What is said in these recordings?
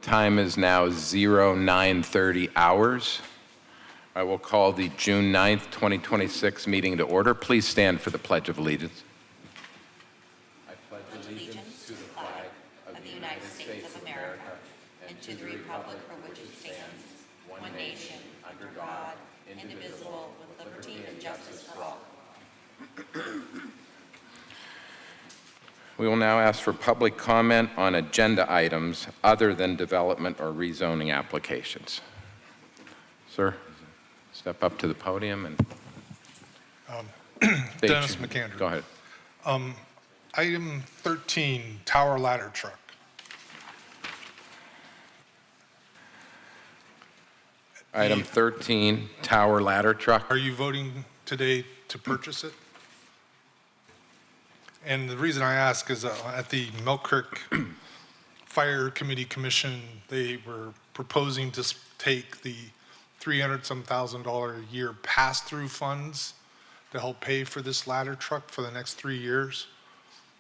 Time is now 09:30 hours. I will call the June 9th, 2026 meeting to order. Please stand for the Pledge of Allegiance. I pledge allegiance to the flag of the United States of America and to the republic for which it stands, one nation, under God, indivisible, with liberty and justice for all. We will now ask for public comment on agenda items other than development or rezoning applications. Sir, step up to the podium and Dennis McAndrew. Go ahead. Item 13, tower ladder truck. Item 13, tower ladder truck. Are you voting today to purchase it? And the reason I ask is at the Milk Creek Fire Committee Commission, they were proposing to take the $300-some thousand a year pass-through funds to help pay for this ladder truck for the next 3 years.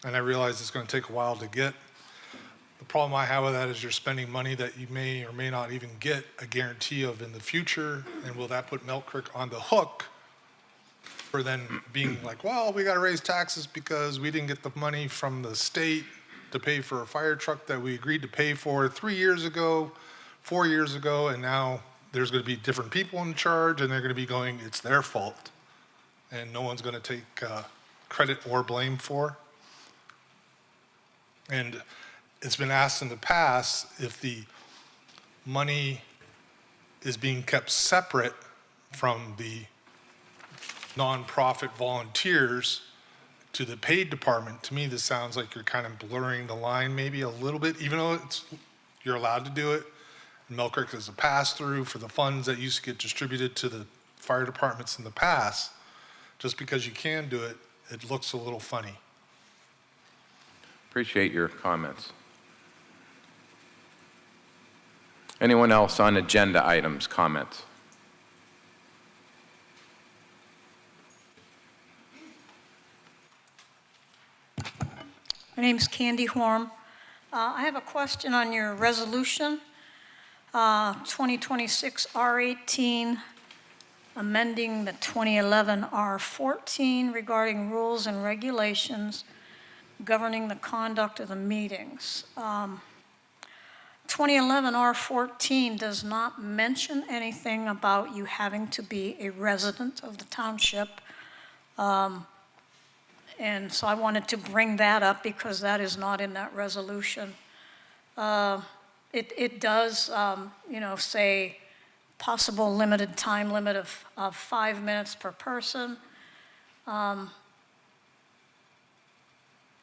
And I realize it's going to take a while to get. The problem I have with that is you're spending money that you may or may not even get a guarantee of in the future. And will that put Milk Creek on the hook for then being like, well, we got to raise taxes because we didn't get the money from the state to pay for a fire truck that we agreed to pay for 3 years ago, 4 years ago, and now there's going to be different people in charge and they're going to be going, it's their fault. And no one's going to take credit or blame for. And it's been asked in the past if the money is being kept separate from the nonprofit volunteers to the paid department. To me, this sounds like you're kind of blurring the line maybe a little bit, even though you're allowed to do it. Milk Creek is a pass-through for the funds that used to get distributed to the fire departments in the past. Just because you can do it, it looks a little funny. Appreciate your comments. Anyone else on agenda items, comments? My name's Candy Horm. I have a question on your resolution, 2026 R18, amending the 2011 R14 regarding rules and regulations governing the conduct of the meetings. 2011 R14 does not mention anything about you having to be a resident of the township. And so I wanted to bring that up because that is not in that resolution. It does, say possible limited time limit of 5 minutes per person, and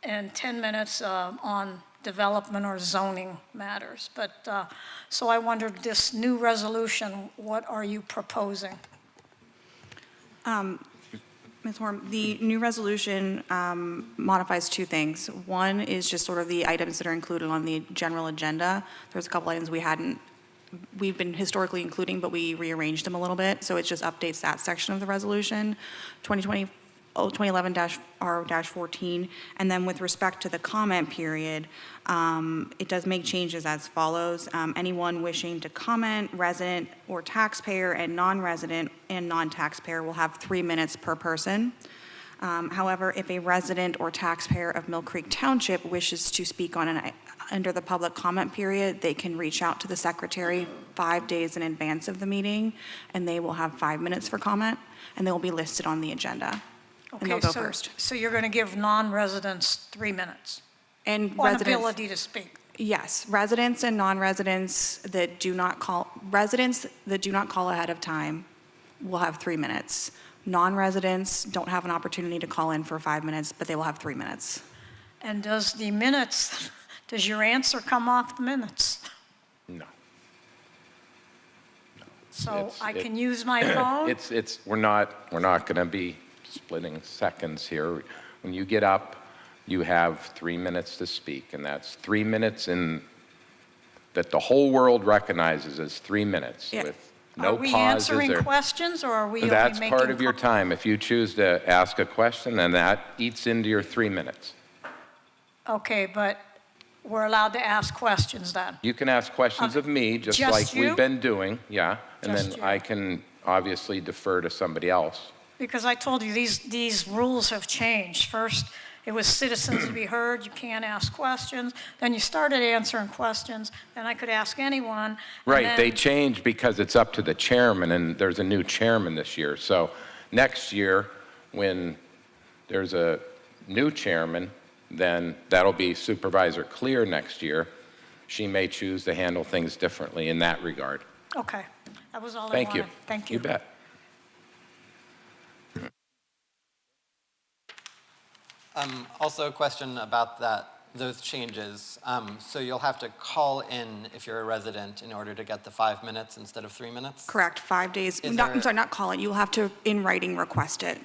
10 minutes on development or zoning matters. But so I wondered, this new resolution, what are you proposing? Ms. Horn, the new resolution modifies two things. One is just sort of the items that are included on the general agenda. There's a couple items we've been historically including, but we rearranged them a little bit. So it just updates that section of the resolution, 2011-R-14. And then with respect to the comment period, it does make changes as follows. Anyone wishing to comment, resident or taxpayer, and non-resident and non-taxpayer will have 3 minutes per person. However, if a resident or taxpayer of Mill Creek Township wishes to speak under the public comment period, they can reach out to the secretary 5 days in advance of the meeting, and they will have 5 minutes for comment, and they will be listed on the agenda. And they'll go first. So you're going to give non-residents 3 minutes? And on ability to speak? Yes, residents and non-residents that do not call ahead of time will have 3 minutes. Non-residents don't have an opportunity to call in for 5 minutes, but they will have 3 minutes. And does your answer come off the minutes? No. So I can use my phone? We're not going to be splitting seconds here. When you get up, you have 3 minutes to speak, and that's 3 minutes that the whole world recognizes as 3 minutes. Yeah. With no pauses. Are we answering questions, or are we only That's making part of your time. If you choose to ask a question, then that eats into your 3 minutes. Okay, but we're allowed to ask questions then. You can ask questions of me, just Just like you? we've been doing, yeah. And Just then you. I can obviously defer to somebody else. Because I told you, these rules have changed. First, it was citizens to be heard, you can't ask questions. Then you started answering questions, then I could ask anyone. and Right, they then- changed because it's up to the chairman, and there's a new chairman this year. So next year, when there's a new chairman, then that'll be Supervisor Clear next year. She may choose to handle things differently in that regard. Okay, that was all I Thank wanted. you. Thank you. You bet. Also a question about those changes. So you'll have to call in if you're a resident in order to get the 5 minutes instead of 3 minutes? Correct, 5 days. Is I'm there- sorry, not call it. You'll have to, in writing, request it to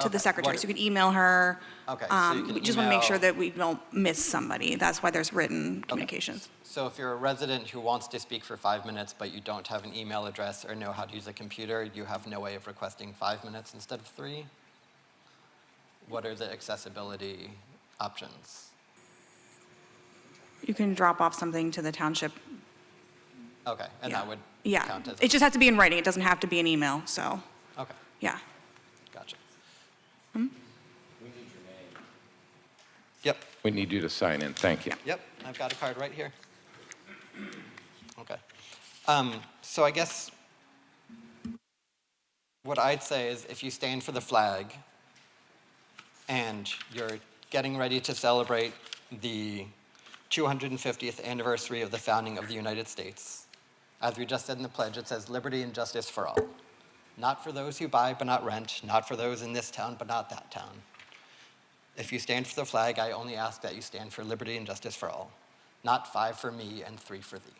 the Okay, secretary. what- So you can email her. Okay, so you can We just want to make sure email- that we don't miss somebody. That's why there's written communications. So if you're a resident who wants to speak for 5 minutes, but you don't have an email address or know how to use a computer, you have no way of requesting 5 minutes instead of 3? What are the accessibility options? You can drop off something to the township. Okay, and Yeah. that would Yeah, count as... it just has to be in writing. It doesn't have to be an email, so, Okay, yeah. gotcha. Yep. We need you to sign in. Thank you. Yep, I've got a card right here. Okay. So I guess what I'd say is if you stand for the flag and you're getting ready to celebrate the 250th anniversary of the founding of the United States, as we just said in the pledge, it says liberty and justice for all. Not for those who buy but not rent, not for those in this town but not that town. If you stand for the flag, I only ask that you stand for liberty and justice for all, not 5 for me and 3 for thee.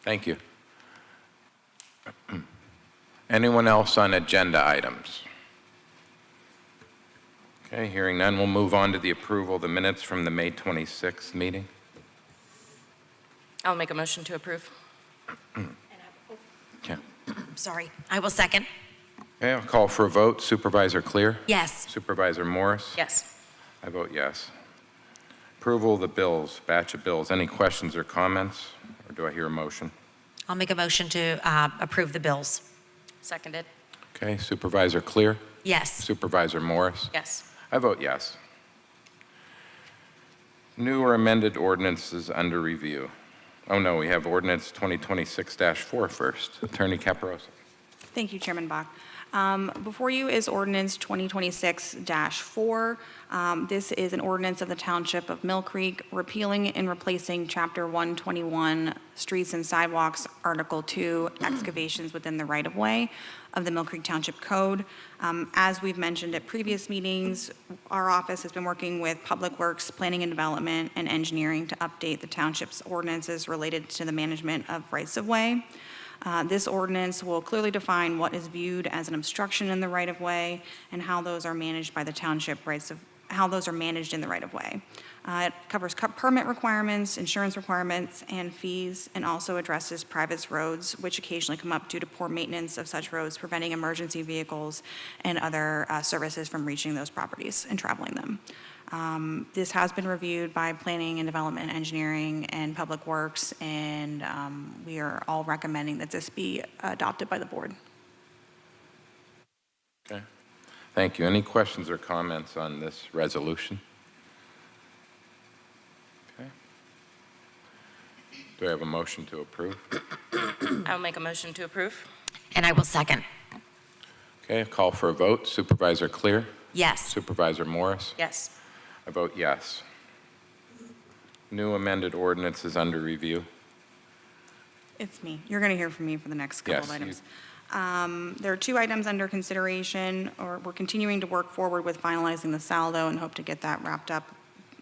Thank you. Anyone else on agenda items? Okay, hearing none, we'll move on to the approval of the minutes from the May 26th meeting. I'll make a motion to approve. Okay. Sorry. I will second. Okay, I'll call for a vote. Supervisor Clear? Yes. Supervisor Morris? Yes. I vote yes. Approval of the bills, batch of bills. Any questions or comments? Or do I hear a motion? I'll make a motion to approve the bills. Seconded. Okay, Supervisor Clear? Yes. Supervisor Morris? Yes. I vote yes. New or amended ordinances under review. Oh no, we have ordinance 2026-4 first. Attorney Caparosa. Thank you, Chairman Bach. Before you is ordinance 2026-4. This is an ordinance of the Township of Mill Creek repealing and replacing Chapter 121, Streets and Sidewalks, Article 2, Excavations within the right-of-way of the Mill Creek Township Code. As we've mentioned at previous meetings, our office has been working with Public Works, Planning and Development, and Engineering to update the township's ordinances related to the management of rights-of-way. This ordinance will clearly define what is viewed as an obstruction in the right-of-way and how those are managed by the township how those are managed in the right-of-way. It covers permit requirements, insurance requirements, and fees, and also addresses private roads, which occasionally come up due to poor maintenance of such roads, preventing emergency vehicles and other services from reaching those properties and traveling them. This has been reviewed by Planning and Development, Engineering, and Public Works, and we are all recommending that this be adopted by the board. Okay. Thank you. Any questions or comments on this resolution? Okay. Do I have a motion to approve? I'll make a motion to approve. And I will second. Okay, a call for a vote. Supervisor Clear? Yes. Supervisor Morris? Yes. I vote yes. New amended ordinance is under review. It's me. You're going to hear from me for the next couple of Yes, items. There are 2 items under consideration, or we're continuing to work forward with finalizing the saldo and hope to get that wrapped up,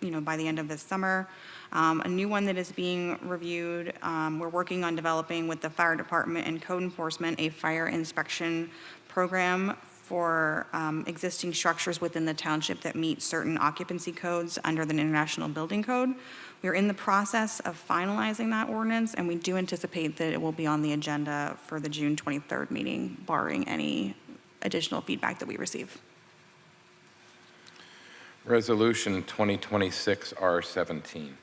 by the end of this summer. A new one that is being reviewed, we're working on developing with the fire department and code enforcement a fire inspection program for existing structures within the township that meet certain occupancy codes under the International Building Code. We're in the process of finalizing that ordinance, and we do anticipate that it will be on the agenda for the June 23rd meeting, barring any additional feedback that we receive. Resolution 2026 R17,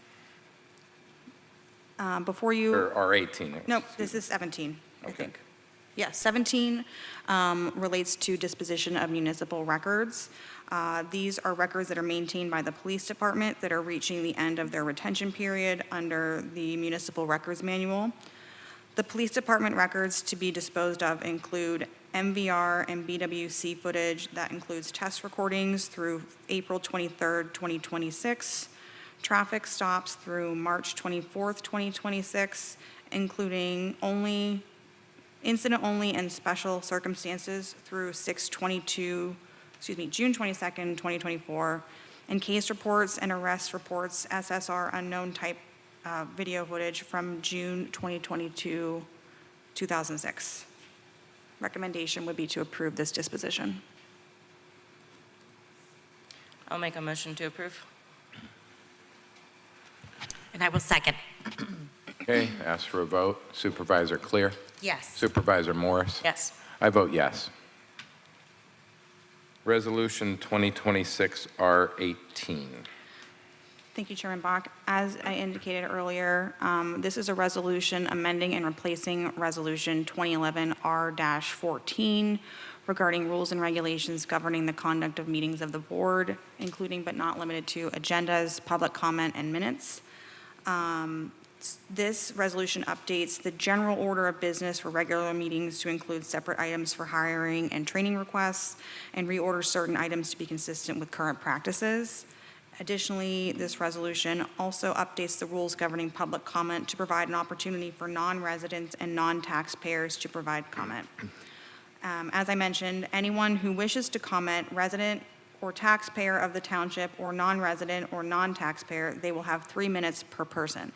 Before you. or R18. Nope, this is 17, I Okay. think. Yeah, 17 relates to disposition of municipal records. These are records that are maintained by the police department that are reaching the end of their retention period under the Municipal Records Manual. The police department records to be disposed of include MVR and BWC footage that includes test recordings through April 23rd, 2026, traffic stops through March 24th, 2026, including incident only and special circumstances through June 22nd, 2024, and case reports and arrest reports, SSR unknown type video footage from June 2022, 2006. Recommendation would be to approve this disposition. I'll make a motion to approve. And I will second. Okay, ask for a vote. Supervisor Clear? Yes. Supervisor Morris? Yes. I vote yes. Resolution 2026 R18. Thank you, Chairman Bach. As I indicated earlier, this is a resolution amending and replacing Resolution 2011 R-14 regarding rules and regulations governing the conduct of meetings of the board, including but not limited to agendas, public comment, and minutes. This resolution updates the general order of business for regular meetings to include separate items for hiring and training requests, and reorders certain items to be consistent with current practices. Additionally, this resolution also updates the rules governing public comment to provide an opportunity for non-residents and non-taxpayers to provide comment. As I mentioned, anyone who wishes to comment, resident or taxpayer of the township, or non-resident or non-taxpayer, they will have 3 minutes per person.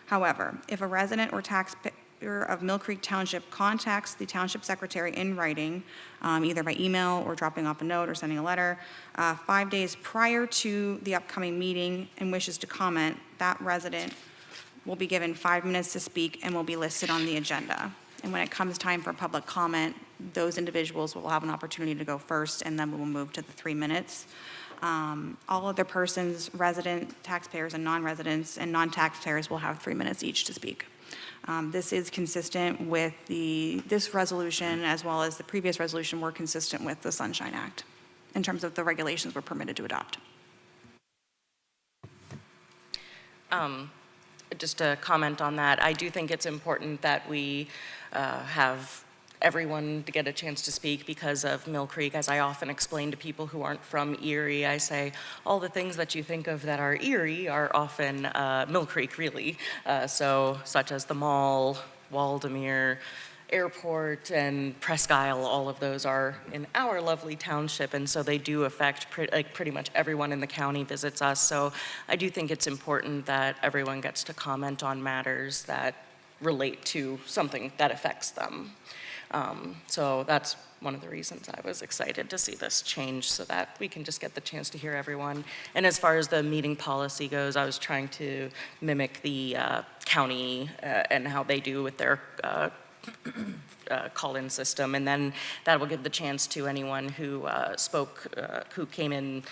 However, if a resident or taxpayer of Mill Creek Township contacts the township secretary in writing, either by email or dropping off a note or sending a letter, 5 days prior to the upcoming meeting and wishes to comment, that resident will be given 5 minutes to speak and will be listed on the agenda. And when it comes time for public comment, those individuals will have an opportunity to go first, and then we will move to the 3 minutes. All other persons, resident, taxpayers, and non-residents and non-taxpayers will have 3 minutes each to speak. This is consistent with this resolution, as well as the previous resolution were consistent with the Sunshine Act in terms of the regulations we're permitted to adopt. Just to comment on that, I do think it's important that we have everyone to get a chance to speak because of Mill Creek. As I often explain to people who aren't from Erie, I say all the things that you think of that are Erie are often Mill Creek, really. Such as the mall, Waldemere, airport, and Presque Isle, all of those are in our lovely township, and so they do affect pretty much everyone in the county visits us. So I do think it's important that everyone gets to comment on matters that relate to something that affects them. So that's one of the reasons I was excited to see this change, so that we can just get the chance to hear everyone. And as far as the meeting policy goes, I was trying to mimic the county and how they do with their call-in system, and then that will give the chance to anyone who spoke, who came in,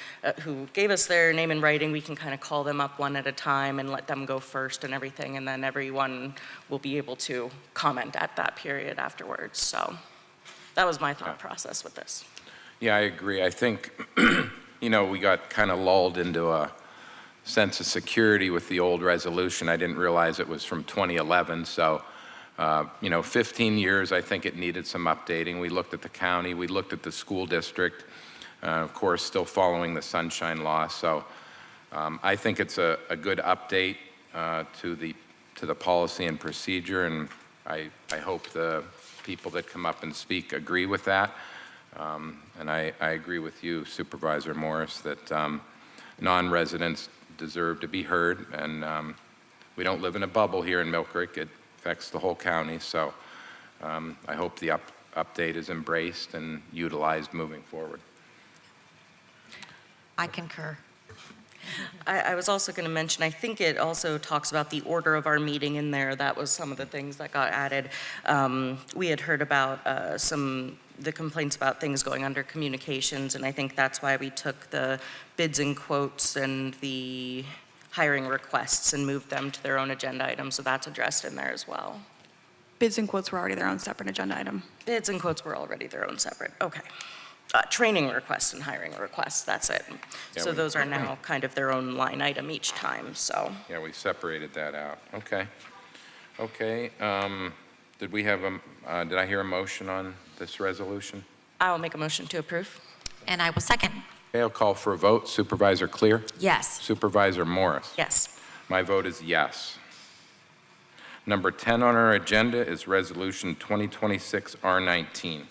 who gave us their name in writing. We can kind of call them up one at a time and let them go first and everything, and then everyone will be able to comment at that period afterwards. So that was my thought process with this. Yeah, I agree. I think, we got kind of lulled into a sense of security with the old resolution. I didn't realize it was from 2011, so 15 years, I think it needed some updating. We looked at the county, we looked at the school district, of course, still following the Sunshine Law. So I think it's a good update to the policy and procedure, and I hope the people that come up and speak agree with that. And I agree with you, Supervisor Morris, that non-residents deserve to be heard, and we don't live in a bubble here in Mill Creek. It affects the whole county, so I hope the update is embraced and utilized moving forward. I concur. I was also going to mention, I think it also talks about the order of our meeting in there. That was some of the things that got added. We had heard about some the complaints about things going under communications, and I think that's why we took the bids and quotes and the hiring requests and moved them to their own agenda item, so that's addressed in there as well. Bids and quotes were already their own separate agenda item. Bids and quotes were already their own separate, okay. Training requests and hiring requests, that's it. Yeah, So we- those are now kind of their own line item each time, so. Yeah, we separated that out. Okay. Okay, did we have did I hear a motion on this resolution? I'll make a motion to approve. And I will second. Okay, I'll call for a vote. Supervisor Clear? Yes. Supervisor Morris? Yes. My vote is yes. Number 10 on our agenda is Resolution 2026-R19.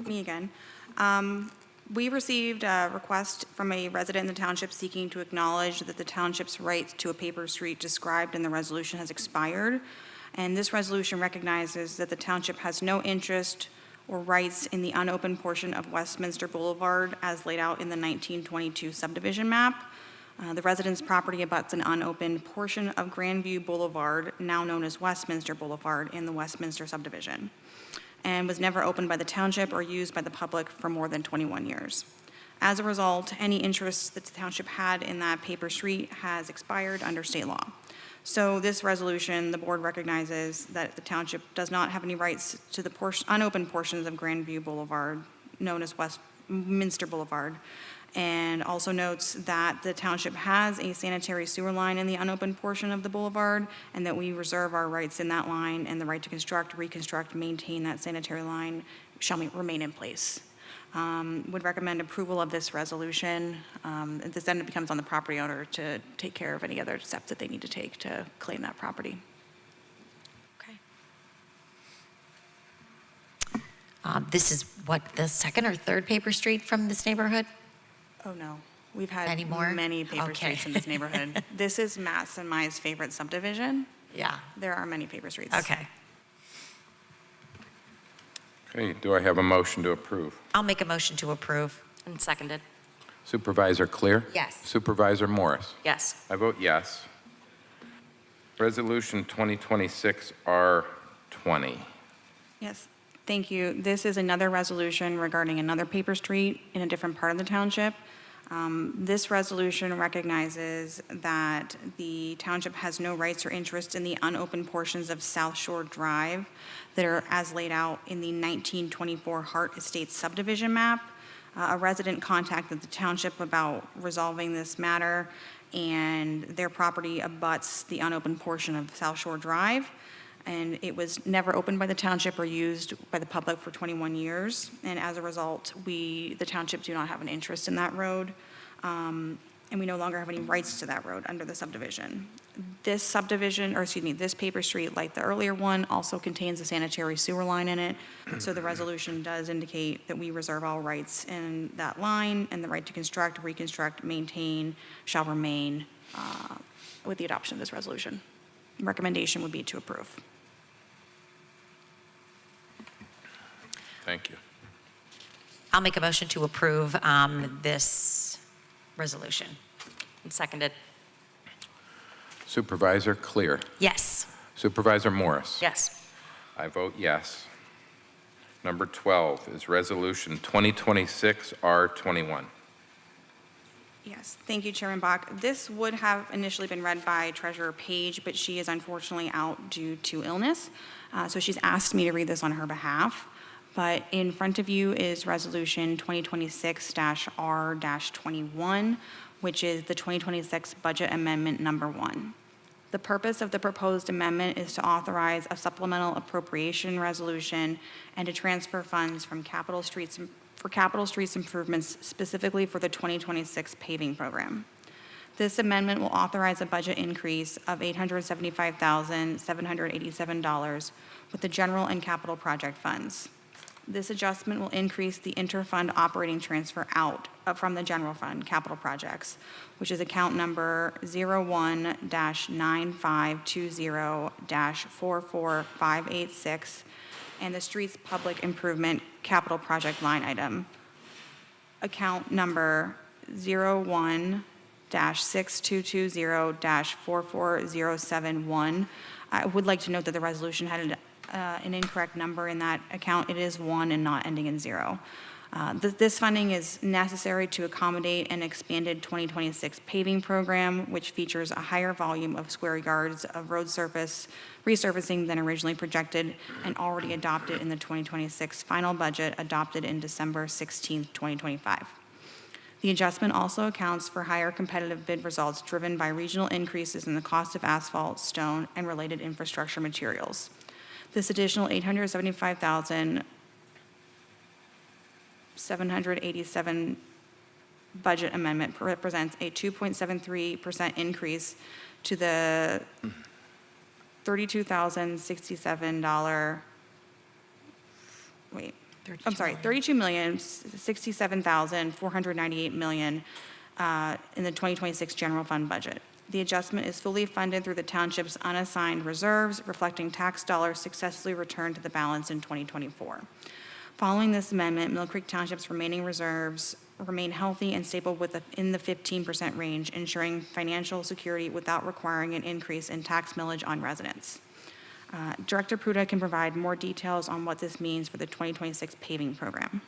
Me again. We received a request from a resident in the township seeking to acknowledge that the township's right to a paper street described in the resolution has expired. And this resolution recognizes that the township has no interest or rights in the unopened portion of Westminster Boulevard as laid out in the 1922 subdivision map. The resident's property abuts an unopened portion of Grandview Boulevard, now known as Westminster Boulevard, in the Westminster subdivision, and was never opened by the township or used by the public for more than 21 years. As a result, any interest that the township had in that paper street has expired under state law. So this resolution, the board recognizes that the township does not have any rights to the unopened portions of Grandview Boulevard, known as Westminster Boulevard, and also notes that the township has a sanitary sewer line in the unopened portion of the boulevard, and that we reserve our rights in that line, and the right to construct, reconstruct, maintain that sanitary line shall remain in place. Would recommend approval of this resolution. This then becomes on the property owner to take care of any other steps that they need to take to claim that property. Okay. This is what, the second or third paper street from this neighborhood? Oh, no. We've had Any more? many paper Okay. streets in this neighborhood. This is Matt's and my favorite subdivision. Yeah. There are many paper streets. Okay. Okay, do I have a motion to approve? I'll make a motion to approve. And seconded. Supervisor Clear? Yes. Supervisor Morris? Yes. I vote yes. Resolution 2026-R20. Yes, thank you. This is another resolution regarding another paper street in a different part of the township. This resolution recognizes that the township has no rights or interests in the unopened portions of South Shore Drive that are as laid out in the 1924 Hart Estates subdivision map. A resident contacted the township about resolving this matter, and their property abuts the unopened portion of South Shore Drive, and it was never opened by the township or used by the public for 21 years. And as a result, the township do not have an interest in that road, and we no longer have any rights to that road under the subdivision. This subdivision, or excuse me, this paper street, like the earlier one, also contains a sanitary sewer line in it. So the resolution does indicate that we reserve all rights in that line, and the right to construct, reconstruct, maintain shall remain with the adoption of this resolution. Recommendation would be to approve. Thank you. I'll make a motion to approve this resolution. And seconded. Supervisor Clear? Yes. Supervisor Morris? Yes. I vote yes. Number 12 is Resolution 2026-R21. Yes, thank you, Chairman Bach. This would have initially been read by Treasurer Page, but she is unfortunately out due to illness. So she's asked me to read this on her behalf. But in front of you is Resolution 2026-R-21, which is the 2026 Budget Amendment Number 1. The purpose of the proposed amendment is to authorize a supplemental appropriation resolution and to transfer funds from capital streets improvements specifically for the 2026 paving program. This amendment will authorize a budget increase of $875,787 with the general and capital project funds. This adjustment will increase the interfund operating transfer out from the general fund capital projects, which is account number 01-9520-44586, and the streets public improvement capital project line item, account number 01-6220-44071. I would like to note that the resolution had an incorrect number in that account. It is 1 and not ending in 0. This funding is necessary to accommodate an expanded 2026 paving program, which features a higher volume of square yards of road surface resurfacing than originally projected and already adopted in the 2026 final budget adopted in December 16, 2025. The adjustment also accounts for higher competitive bid results driven by regional increases in the cost of asphalt, stone, and related infrastructure materials. This additional $875,787 budget amendment represents a 2.73% increase to the $32,067,498 million in the 2026 general fund budget. The adjustment is fully funded through the township's unassigned reserves, reflecting tax dollars successfully returned to the balance in 2024. Following this amendment, Mill Creek Township's remaining reserves remain healthy and stable in the 15% range, ensuring financial security without requiring an increase in tax millage on residents. Director Pruda can provide more details on what this means for the 2026 paving program.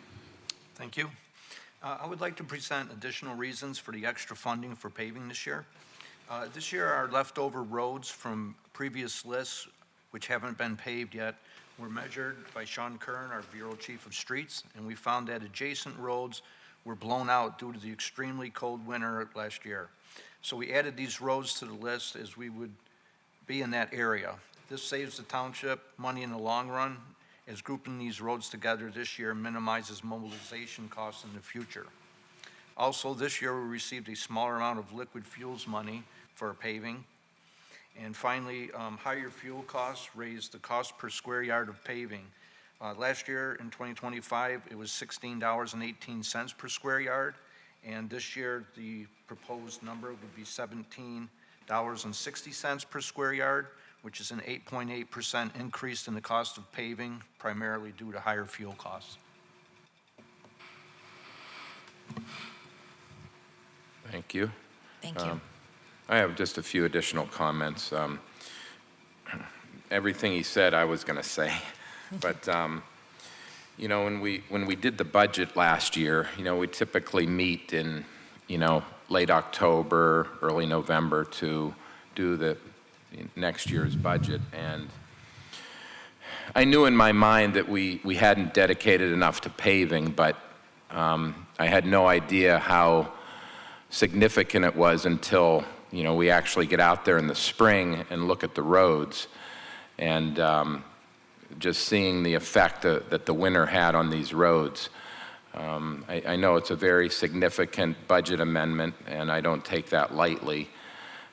Thank you. I would like to present additional reasons for the extra funding for paving this year. This year, our leftover roads from previous lists, which haven't been paved yet, were measured by Sean Kern, our Bureau Chief of Streets, and we found that adjacent roads were blown out due to the extremely cold winter last year. So we added these roads to the list as we would be in that area. This saves the township money in the long run, as grouping these roads together this year minimizes mobilization costs in the future. Also, this year we received a smaller amount of liquid fuels money for paving. And finally, higher fuel costs raised the cost per square yard of paving. Last year, in 2025, it was $16.18 per square yard, and this year, the proposed number would be $17.60 per square yard, which is an 8.8% increase in the cost of paving, primarily due to higher fuel costs. Thank you. Thank you. I have just a few additional comments. Everything he said, I was going to say, but you know, when we did the budget last year, you know, we typically meet in, you know, late October, early November to do the next year's budget, and I knew in my mind that we hadn't dedicated enough to paving, but I had no idea how significant it was until, you know, we actually get out there in the spring and look at the roads, and just seeing the effect that the winter had on these roads. I know it's a very significant budget amendment, and I don't take that lightly.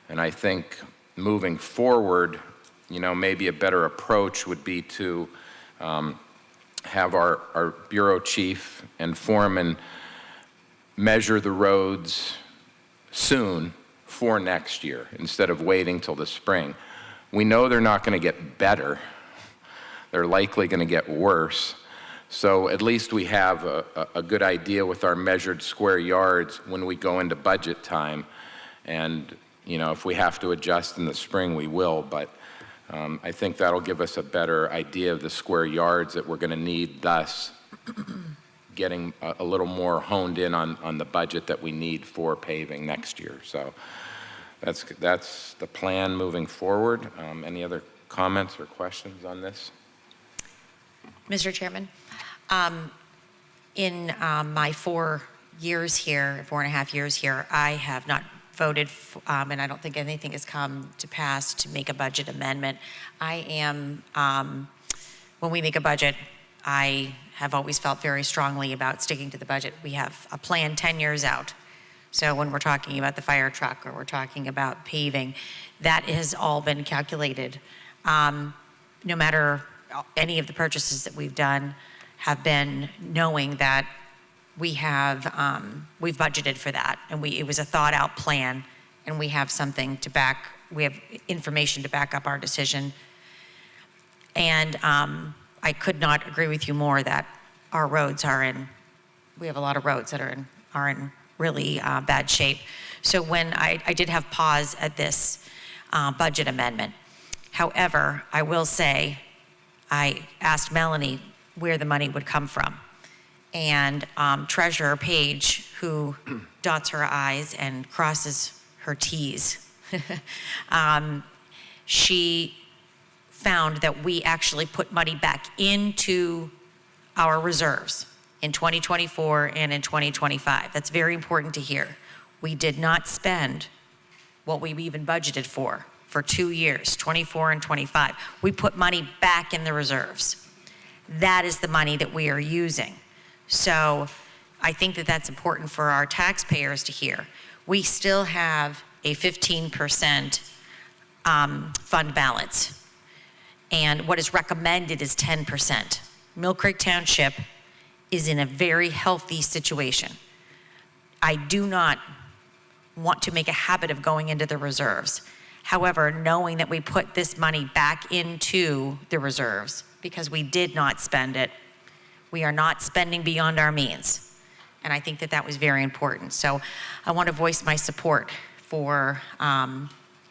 And I think moving forward, you know, maybe a better approach would be to have our bureau chief and foreman measure the roads soon for next year instead of waiting till the spring. We know they're not going to get better. They're likely going to get worse. So at least we have a good idea with our measured square yards when we go into budget time. And, you know, if we have to adjust in the spring, we will. But I think that'll give us a better idea of the square yards that we're going to need, thus getting a little more honed in on the budget that we need for paving next year. So that's the plan moving forward. Any other comments or questions on this? Mr. Chairman, in my 4 years here, 4.5 years here, I have not voted, and I don't think anything has come to pass to make a budget amendment. I am, when we make a budget, I have always felt very strongly about sticking to the budget. We have a plan 10 years out. So when we're talking about the fire truck or we're talking about paving, that has all been calculated. No matter any of the purchases that we've done have been knowing that we have, we've budgeted for that, and it was a thought out plan, and we have something to back, we have information to back up our decision. And I could not agree with you more that our roads are in, we have a lot of roads that are in really bad shape. So when I did have pause at this budget amendment. However, I will say, I asked Melanie where the money would come from. And Treasurer Page, who dots her I's and crosses her T's, she found that we actually put money back into our reserves in 2024 and in 2025. That's very important to hear. We did not spend what we even budgeted for 2 years, 24 and 25. We put money back in the reserves. That is the money that we are using. So I think that that's important for our taxpayers to hear. We still have a 15% fund balance. And what is recommended is 10%. Mill Creek Township is in a very healthy situation. I do not want to make a habit of going into the reserves. However, knowing that we put this money back into the reserves because we did not spend it, we are not spending beyond our means. And I think that that was very important. So I want to voice my support for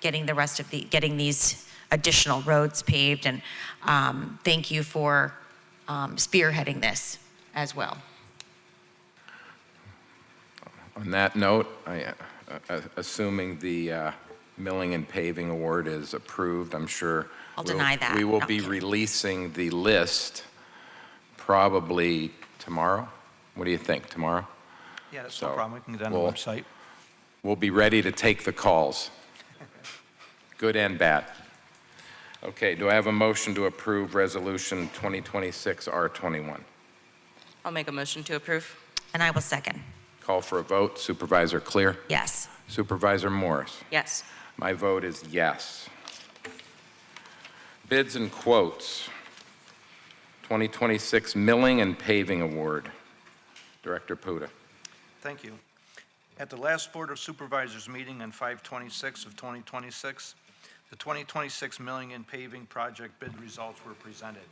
getting these additional roads paved, and thank you for spearheading this as well. On that note, assuming the milling and paving award is approved, I'm sure I'll deny that. we will No, be I'm kidding. releasing the list probably tomorrow. What do you think, tomorrow? Yeah, that's no So, problem. We can get on the we'll- website. We'll be ready to take the calls, good and bad. Okay, do I have a motion to approve Resolution 2026 R21? I'll make a motion to approve. And I will second. Call for a vote. Supervisor Clear? Yes. Supervisor Morris? Yes. My vote is yes. Bids and quotes. 2026 Milling and Paving Award. Director Puda. Thank you. At the last Board of Supervisors meeting on 5/26 of 2026, the 2026 milling and paving project bid results were presented.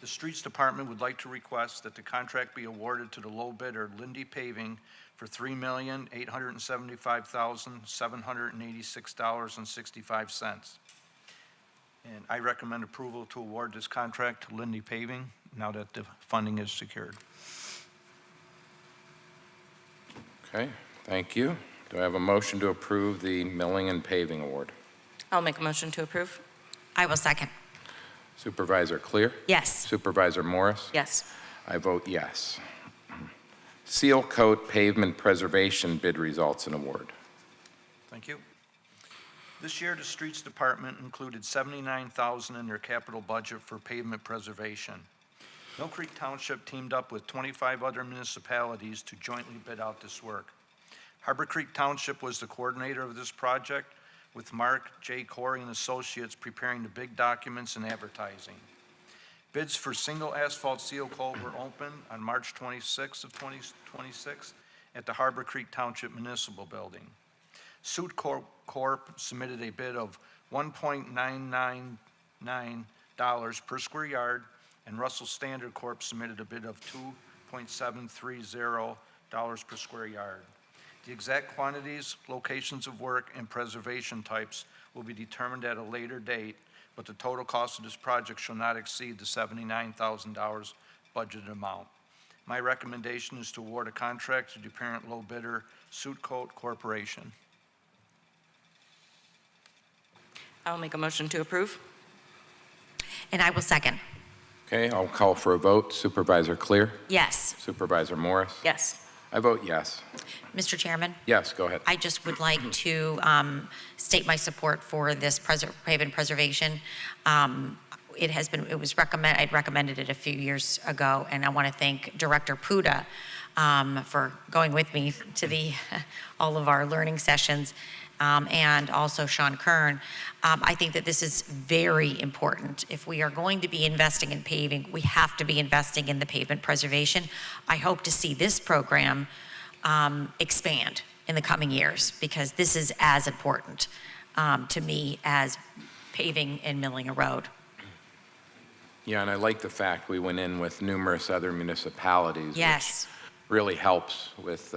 The Streets Department would like to request that the contract be awarded to the low bidder, Lindy Paving, for $3,875,786.65. And I recommend approval to award this contract to Lindy Paving now that the funding is secured. Okay, thank you. Do I have a motion to approve the Milling and Paving Award? I'll make a motion to approve. I will second. Supervisor Clear? Yes. Supervisor Morris? Yes. I vote yes. Seal Coat Pavement Preservation Bid Results and Award. Thank you. This year, the Streets Department included $79,000 in their capital budget for pavement preservation. Mill Creek Township teamed up with 25 other municipalities to jointly bid out this work. Harbor Creek Township was the coordinator of this project, with Mark J. Corey and Associates preparing the big documents and advertising. Bids for single asphalt seal coat were opened on March 26 of 2026 at the Harbor Creek Township Municipal Building. Suit Corp submitted a bid of $1.999 per square yard, and Russell Standard Corp submitted a bid of $2.730 per square yard. The exact quantities, locations of work, and preservation types will be determined at a later date, but the total cost of this project shall not exceed the $79,000 budgeted amount. My recommendation is to award a contract to the parent low bidder, Suit Coat Corporation. I'll make a motion to approve. And I will second. Okay, I'll call for a vote. Supervisor Clear? Yes. Supervisor Morris? Yes. I vote yes. Mr. Chairman, Yes, go ahead. I just would like to state my support for this pavement preservation. I'd recommended it a few years ago, and I want to thank Director Puda for going with me to all of our learning sessions, and also Sean Kern. I think that this is very important. If we are going to be investing in paving, we have to be investing in the pavement preservation. I hope to see this program expand in the coming years, because this is as important to me as paving and milling a road. Yeah, and I like the fact we went in with numerous other municipalities. Yes. Which really helps with,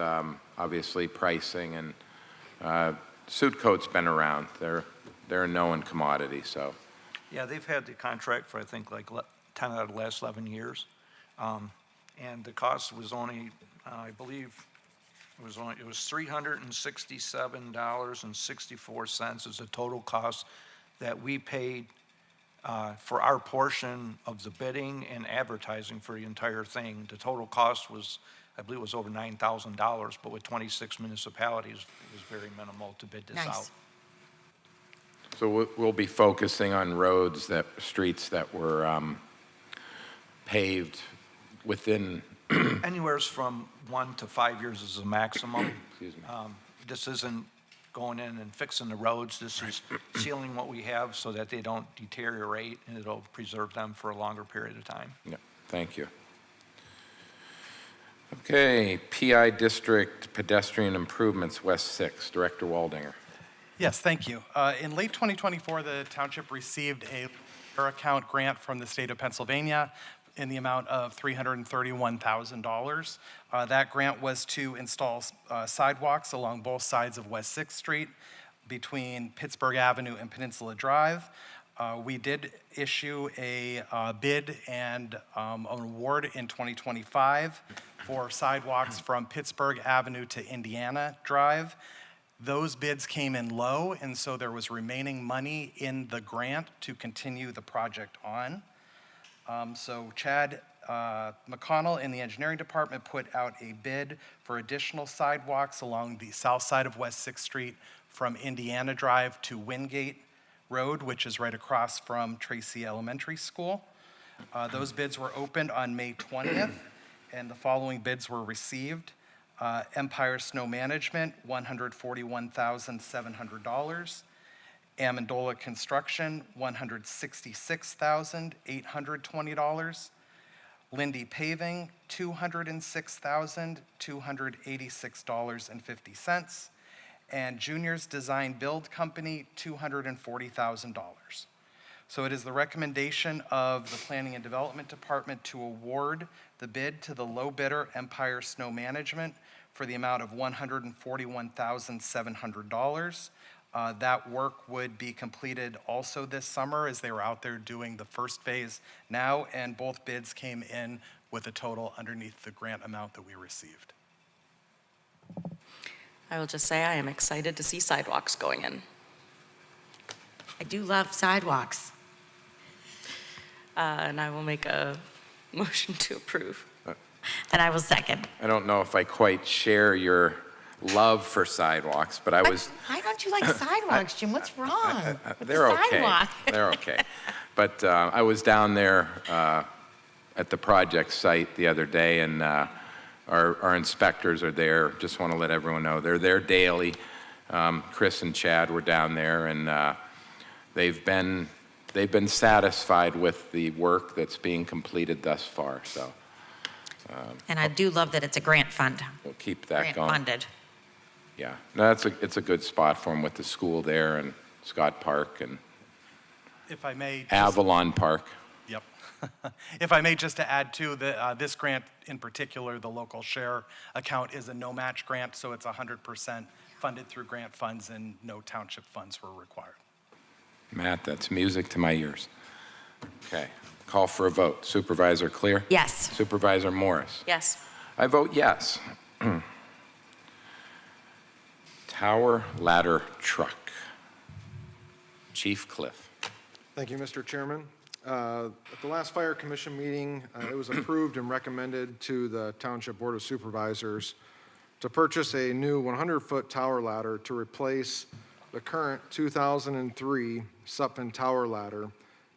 obviously, pricing, and Suit Coat's been around. They're a known commodity, so. Yeah, they've had the contract for, I think, like 10 out of the last 11 years. And the cost was only, I believe, it was $367.64 is the total cost that we paid for our portion of the bidding and advertising for the entire thing. The total cost was, I believe it was over $9,000, but with 26 municipalities, it was very minimal to bid this Nice. out. So we'll be focusing on streets that were paved within, Anywheres from 1 to 5 years is the maximum. excuse me. This isn't going in and fixing the roads. This is sealing what we have so that they don't deteriorate, and it'll preserve them for a longer period of time. Yeah, thank you. Okay, PI District Pedestrian Improvements, West 6, Director Waldinger. Yes, thank you. In late 2024, the township received a account grant from the state of Pennsylvania in the amount of $331,000. That grant was to install sidewalks along both sides of West 6th Street between Pittsburgh Avenue and Peninsula Drive. We did issue a bid and an award in 2025 for sidewalks from Pittsburgh Avenue to Indiana Drive. Those bids came in low, and so there was remaining money in the grant to continue the project on. So Chad McConnell in the engineering department put out a bid for additional sidewalks along the south side of West 6th Street from Indiana Drive to Wingate Road, which is right across from Tracy Elementary School. Those bids were opened on May 20th, and the following bids were received. Empire Snow Management, $141,700. Amendola Construction, $166,820. Lindy Paving, $206,286.50. And Junior's Design Build Company, $240,000. So it is the recommendation of the Planning and Development Department to award the bid to the low bidder, Empire Snow Management, for the amount of $141,700. That work would be completed also this summer as they were out there doing the first phase now, and both bids came in with a total underneath the grant amount that we received. I will just say I am excited to see sidewalks going in. I do love sidewalks. And I will make a motion to approve. And I will second. I don't know if I quite share your love for sidewalks, but I was, Why don't you like sidewalks, Jim? What's wrong with the they're okay. sidewalk? They're okay. But I was down there at the project site the other day, and our inspectors are there. Just want to let everyone know they're there daily. Chris and Chad were down there, and they've been satisfied with the work that's being completed thus far. So And I do love that it's a grant fund, we'll keep that grant going. funded. Yeah, no, it's a good spot for them with the school there and Scott Park and If I may. Avalon Park. Yep. If I may, just to add to this grant in particular, the local share account is a no-match grant, so it's 100% funded through grant funds and no township funds were required. Matt, that's music to my ears. Okay, call for a vote. Supervisor Clear? Yes. Supervisor Morris? Yes. I vote yes. Tower Ladder Truck. Chief Cliff. Thank you, Mr. Chairman. At the last Fire Commission meeting, it was approved and recommended to the Township Board of Supervisors to purchase a new 100-foot tower ladder to replace the current 2003 Sutphen tower ladder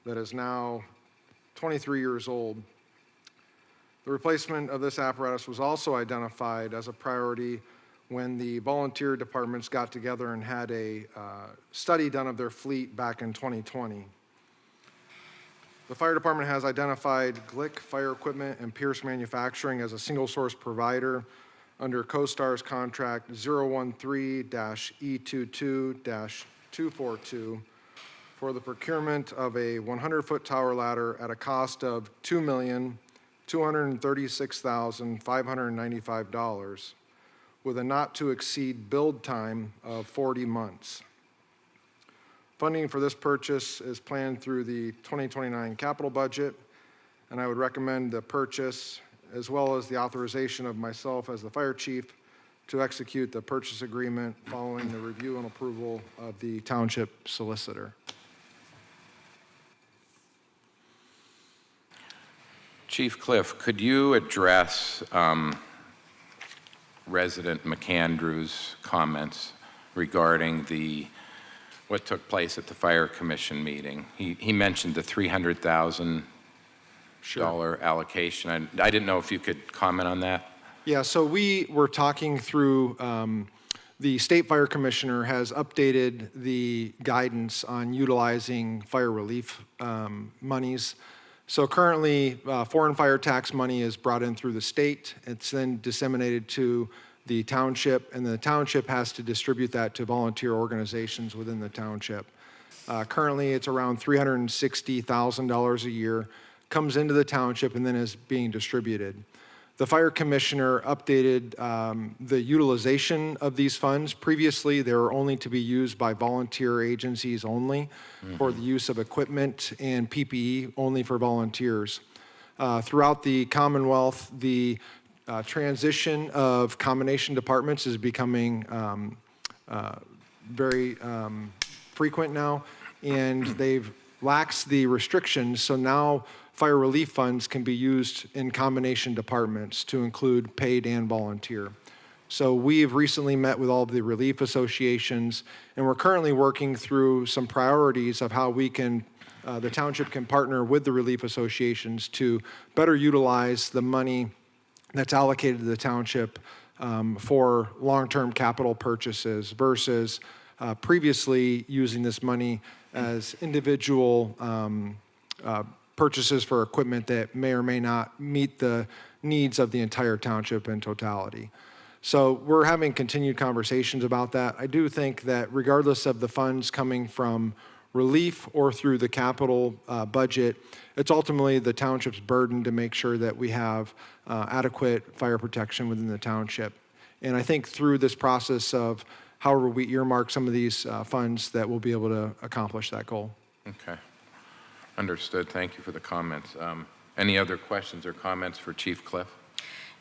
that is now 23 years old. The replacement of this apparatus was also identified as a priority when the volunteer departments got together and had a study done of their fleet back in 2020. The fire department has identified Glick Fire Equipment and Pierce Manufacturing as a single source provider under CoStar's contract 013-E22-242 for the procurement of a 100-foot tower ladder at a cost of $2,236,595 with a not-to-exceed build time of 40 months. Funding for this purchase is planned through the 2029 capital budget and I would recommend the purchase as well as the authorization of myself as the fire chief to execute the purchase agreement following the review and approval of the township solicitor. Chief Cliff, could you address resident McAndrew's comments regarding what took place at the Fire Commission meeting? He mentioned the $300,000 allocation. I didn't know if you could comment on that. Yeah, so we were talking through, the State Fire Commissioner has updated the guidance on utilizing fire relief monies. So currently, foreign fire tax money is brought in through the state. It's then disseminated to the township, and the township has to distribute that to volunteer organizations within the township. Currently, it's around $360,000 a year, comes into the township and then is being distributed. The fire commissioner updated the utilization of these funds. Previously, they were only to be used by volunteer agencies only for the use of equipment and PPE only for volunteers. Throughout the Commonwealth, the transition of combination departments is becoming very frequent now, and they've laxed the restrictions, so now fire relief funds can be used in combination departments to include paid and volunteer. So we've recently met with all of the relief associations, and we're currently working through some priorities of how we can, the township can partner with the relief associations to better utilize the money that's allocated to the township for long-term capital purchases versus previously using this money as individual purchases for equipment that may or may not meet the needs of the entire township in totality. So we're having continued conversations about that. I do think that regardless of the funds coming from relief or through the capital budget, it's ultimately the township's burden to make sure that we have adequate fire protection within the township. And I think through this process of however we earmark some of these funds that we'll be able to accomplish that goal. Okay. Understood. Thank you for the comments. Any other questions or comments for Chief Cliff?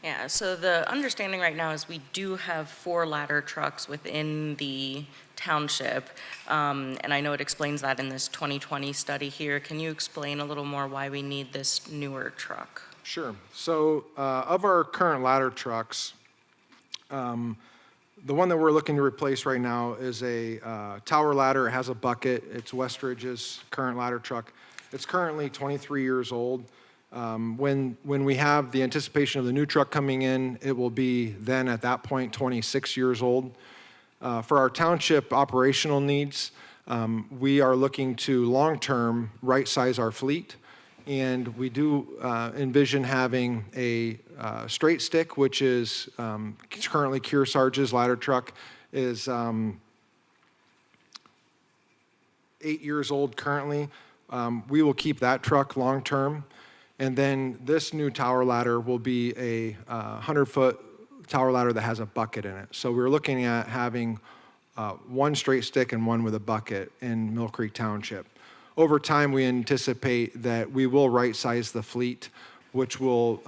Yeah, so the understanding right now is we do have 4 ladder trucks within the township, and I know it explains that in this 2020 study here. Can you explain a little more why we need this newer truck? Sure. So of our current ladder trucks, the one that we're looking to replace right now is a tower ladder. It has a bucket. It's Westridge's current ladder truck. It's currently 23 years old. When we have the anticipation of the new truck coming in, it will be then at that point 26 years old. For our township operational needs, we are looking to long-term right-size our fleet, and we do envision having a straight stick, which is currently Kearsarge's ladder truck, is 8 years old currently. We will keep that truck long-term. And then this new tower ladder will be a 100-foot tower ladder that has a bucket in it. So we're looking at having one straight stick and one with a bucket in Mill Creek Township. Over time, we anticipate that we will right-size the fleet, which will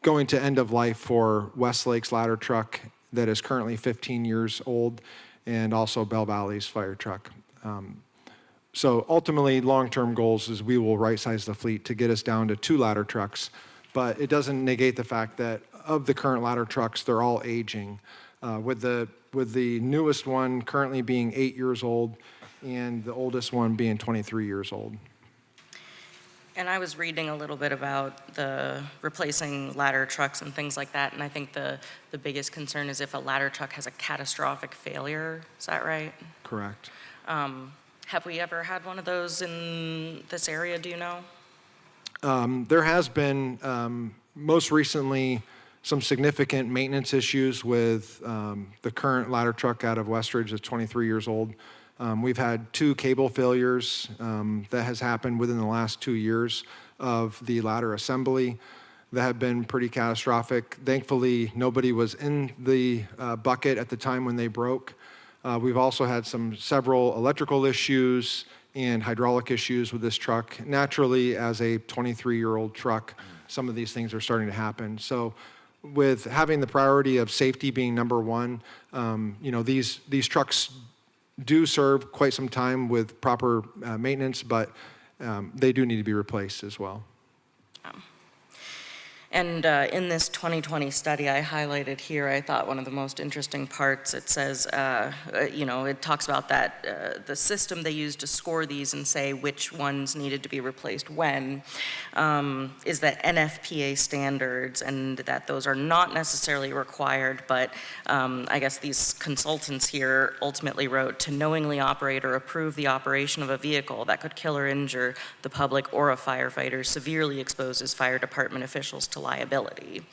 go into end of life for Westlake's ladder truck that is currently 15 years old, and also Bell Valley's fire truck. So ultimately, long-term goals is we will right-size the fleet to get us down to 2 ladder trucks, but it doesn't negate the fact that of the current ladder trucks, they're all aging. With the newest one currently being 8 years old and the oldest one being 23 years old. And I was reading a little bit about the replacing ladder trucks and things like that, and I think the biggest concern is if a ladder truck has a catastrophic failure. Is that right? Correct. Have we ever had one of those in this area, do you know? There has been, most recently, some significant maintenance issues with the current ladder truck out of Westridge that's 23 years old. We've had 2 cable failures that has happened within the last 2 years of the ladder assembly that have been pretty catastrophic. Thankfully, nobody was in the bucket at the time when they broke. We've also had several electrical issues and hydraulic issues with this truck. Naturally, as a 23-year-old truck, some of these things are starting to happen. So with having the priority of safety being number one, these trucks do serve quite some time with proper maintenance, but they do need to be replaced as well. And in this 2020 study I highlighted here, I thought one of the most interesting parts, it says, it talks about that the system they used to score these and say which ones needed to be replaced when, is the NFPA standards, and that those are not necessarily required, but I guess these consultants here ultimately wrote to knowingly operate or approve the operation of a vehicle that could kill or injure the public or a firefighter severely exposes fire department officials to liability,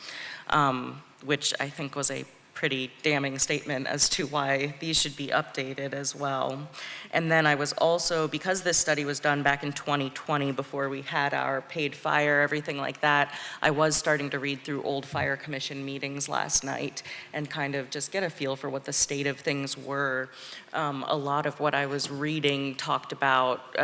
which I think was a pretty damning statement as to why these should be updated as well. And then I was also, because this study was done back in 2020 before we had our paid fire, everything like that, I was starting to read through old fire commission meetings last night and kind of just get a feel for what the state of things were. A lot of what I was reading talked about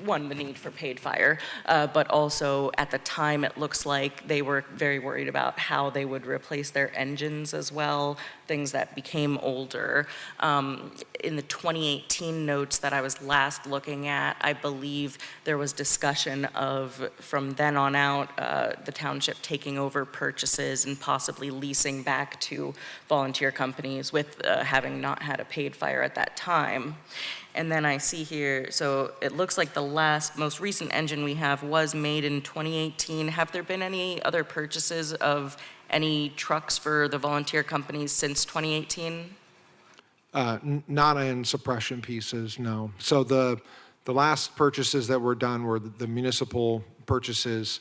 one, the need for paid fire, but also at the time it looks like they were very worried about how they would replace their engines as well, things that became older. In the 2018 notes that I was last looking at, I believe there was discussion of, from then on out, the township taking over purchases and possibly leasing back to volunteer companies with having not had a paid fire at that time. And then I see here, so it looks like the most recent engine we have was made in 2018. Have there been any other purchases of any trucks for the volunteer companies since 2018? Not in suppression pieces, no. So the last purchases that were done were the municipal purchases.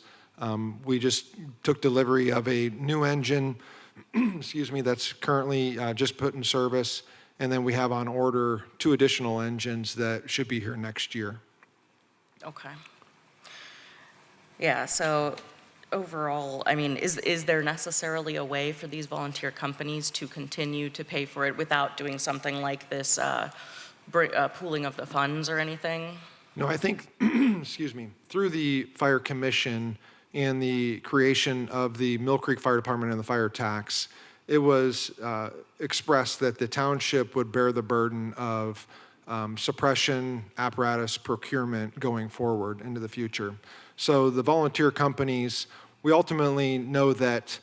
We just took delivery of a new engine, excuse me, that's currently just put in service. And then we have on order 2 additional engines that should be here next year. Okay. Yeah, so overall, I mean, is there necessarily a way for these volunteer companies to continue to pay for it without doing something like this pooling of the funds or anything? No, I think, excuse me, through the Fire Commission and the creation of the Mill Creek Fire Department and the fire tax, it was expressed that the township would bear the burden of suppression apparatus procurement going forward into the future. So the volunteer companies, we ultimately know that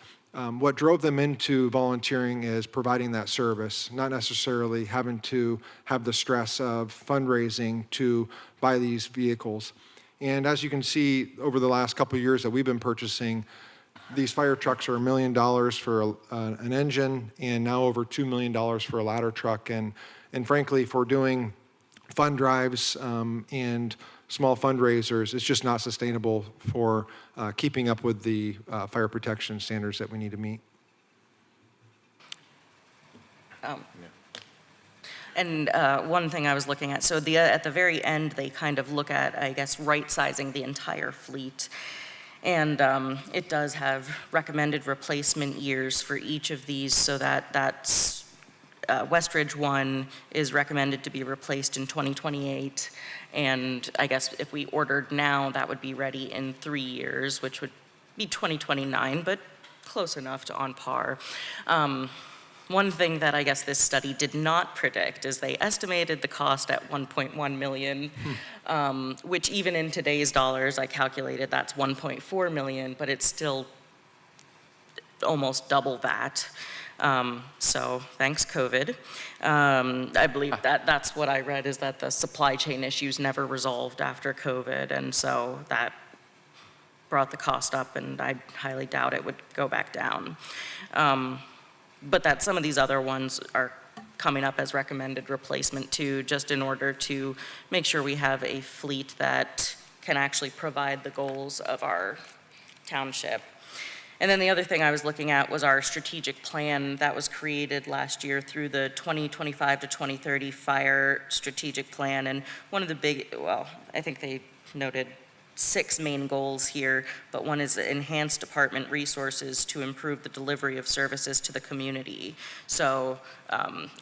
what drove them into volunteering is providing that service, not necessarily having to have the stress of fundraising to buy these vehicles. And as you can see, over the last couple of years that we've been purchasing, these fire trucks are $1 million for an engine, and now over $2 million for a ladder truck. And frankly, for doing fund drives and small fundraisers, it's just not sustainable for keeping up with the fire protection standards that we need to meet. And one thing I was looking at, so at the very end, they kind of look at, I guess, right-sizing the entire fleet. And it does have recommended replacement years for each of these, so that's Westridge 1 is recommended to be replaced in 2028. And I guess if we ordered now, that would be ready in 3 years, which would be 2029, but close enough to on par. One thing that I guess this study did not predict is they estimated the cost at $1.1 million, which even in today's dollars, I calculated that's $1.4 million, but it's still almost double that. So thanks, COVID. I believe that's what I read, is that the supply chain issues never resolved after COVID, and so that brought the cost up, and I highly doubt it would go back down. But that some of these other ones are coming up as recommended replacement too, just in order to make sure we have a fleet that can actually provide the goals of our township. And then the other thing I was looking at was our strategic plan that was created last year through the 2025 to 2030 fire strategic plan. And one of the big, well, I think they noted 6 main goals here, but one is enhance department resources to improve the delivery of services to the community. So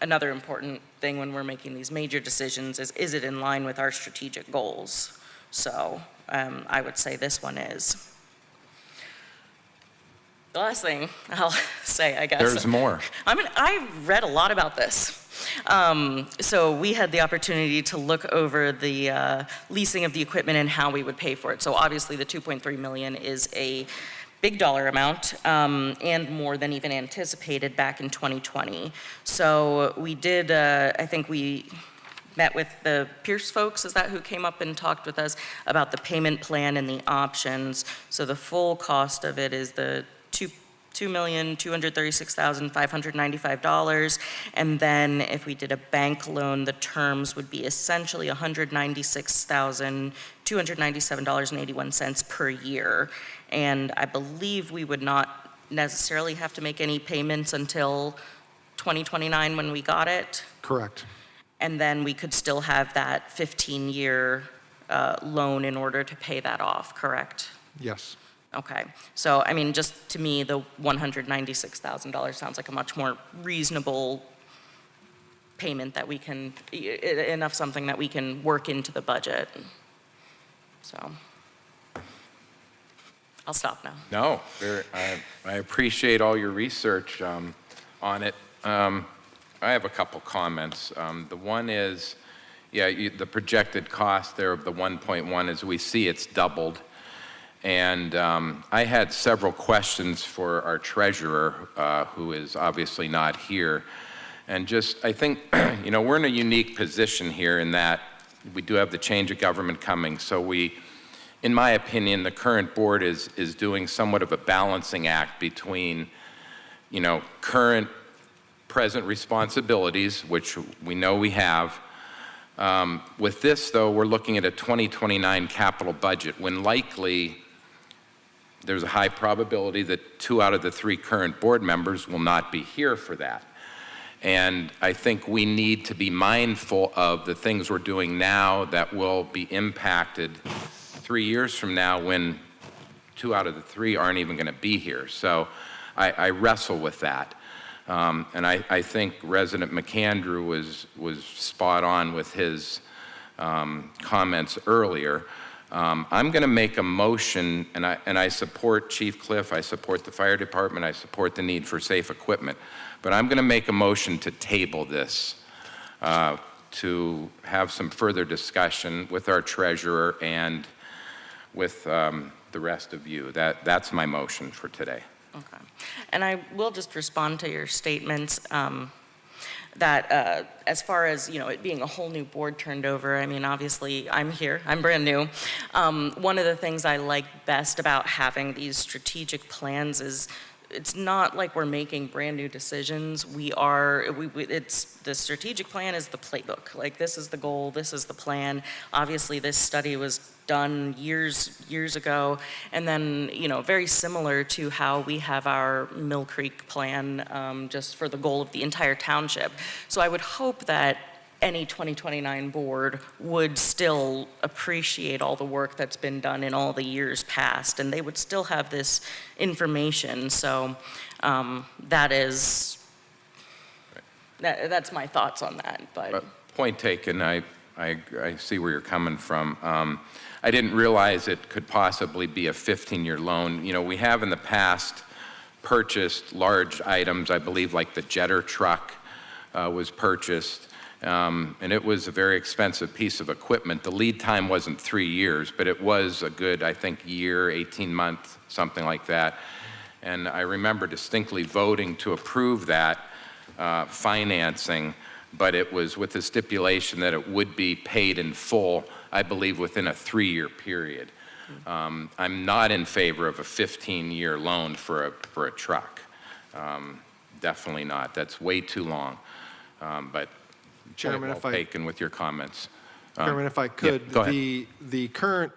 another important thing when we're making these major decisions is it in line with our strategic goals? So I would say this one is. The last thing I'll say, I guess. There's more. I've read a lot about this. So we had the opportunity to look over the leasing of the equipment and how we would pay for it. So obviously the 2.3 million is a big dollar amount and more than even anticipated back in 2020. So we did, I think we met with the Pierce folks, is that who came up and talked with us about the payment plan and the options. So the full cost of it is the $2,236,595, and then if we did a bank loan, the terms would be essentially $196,297.81 per year. And I believe we would not necessarily have to make any payments until 2029 when we got it. Correct. And then we could still have that 15-year loan in order to pay that off, correct? Yes. Okay, so I mean, just to me, the $196,000 sounds like a much more reasonable payment that we can, enough something that we can work into the budget. So, I'll stop now. No, I appreciate all your research on it. I have a couple comments. The one is, the projected cost there of the 1.1, as we see, it's doubled. And I had several questions for our treasurer, who is obviously not here. And just, I think, we're in a unique position here in that we do have the change of government coming. So we, in my opinion, the current board is doing somewhat of a balancing act between, current present responsibilities, which we know we have. With this, though, we're looking at a 2029 capital budget when likely there's a high probability that 2 out of the 3 current board members will not be here for that. And I think we need to be mindful of the things we're doing now that will be impacted 3 years from now when 2 out of the 3 aren't even going to be here. So I wrestle with that. And I think Resident McAndrew was spot on with his comments earlier. I'm going to make a motion, and I support Chief Cliff, I support the fire department, I support the need for safe equipment, but I'm going to make a motion to table this, to have some further discussion with our treasurer and with the rest of you. That's my motion for today. Okay. And I will just respond to your statements that as far as, it being a whole new board turned over, I mean, obviously, I'm here, I'm brand new. One of the things I like best about having these strategic plans is it's not like we're making brand new decisions. It's the strategic plan is the playbook. Like, this is the goal, this is the plan. Obviously, this study was done years ago, and then, very similar to how we have our Mill Creek plan, just for the goal of the entire township. So I would hope that any 2029 board would still appreciate all the work that's been done in all the years past, and they would still have this information. So that's my thoughts on that. But point taken. I see where you're coming from. I didn't realize it could possibly be a 15-year loan. We have in the past purchased large items. I believe like the jetter truck was purchased. And it was a very expensive piece of equipment. The lead time wasn't 3 years, but it was a good, I think, year, 18 months, something like that. And I remember distinctly voting to approve that financing, but it was with the stipulation that it would be paid in full, I believe, within a 3-year period. I'm not in favor of a 15-year loan for a truck. Definitely not. That's way too long. But Chairman, well taken with your comments. Chairman, if I could, yeah, go ahead. the current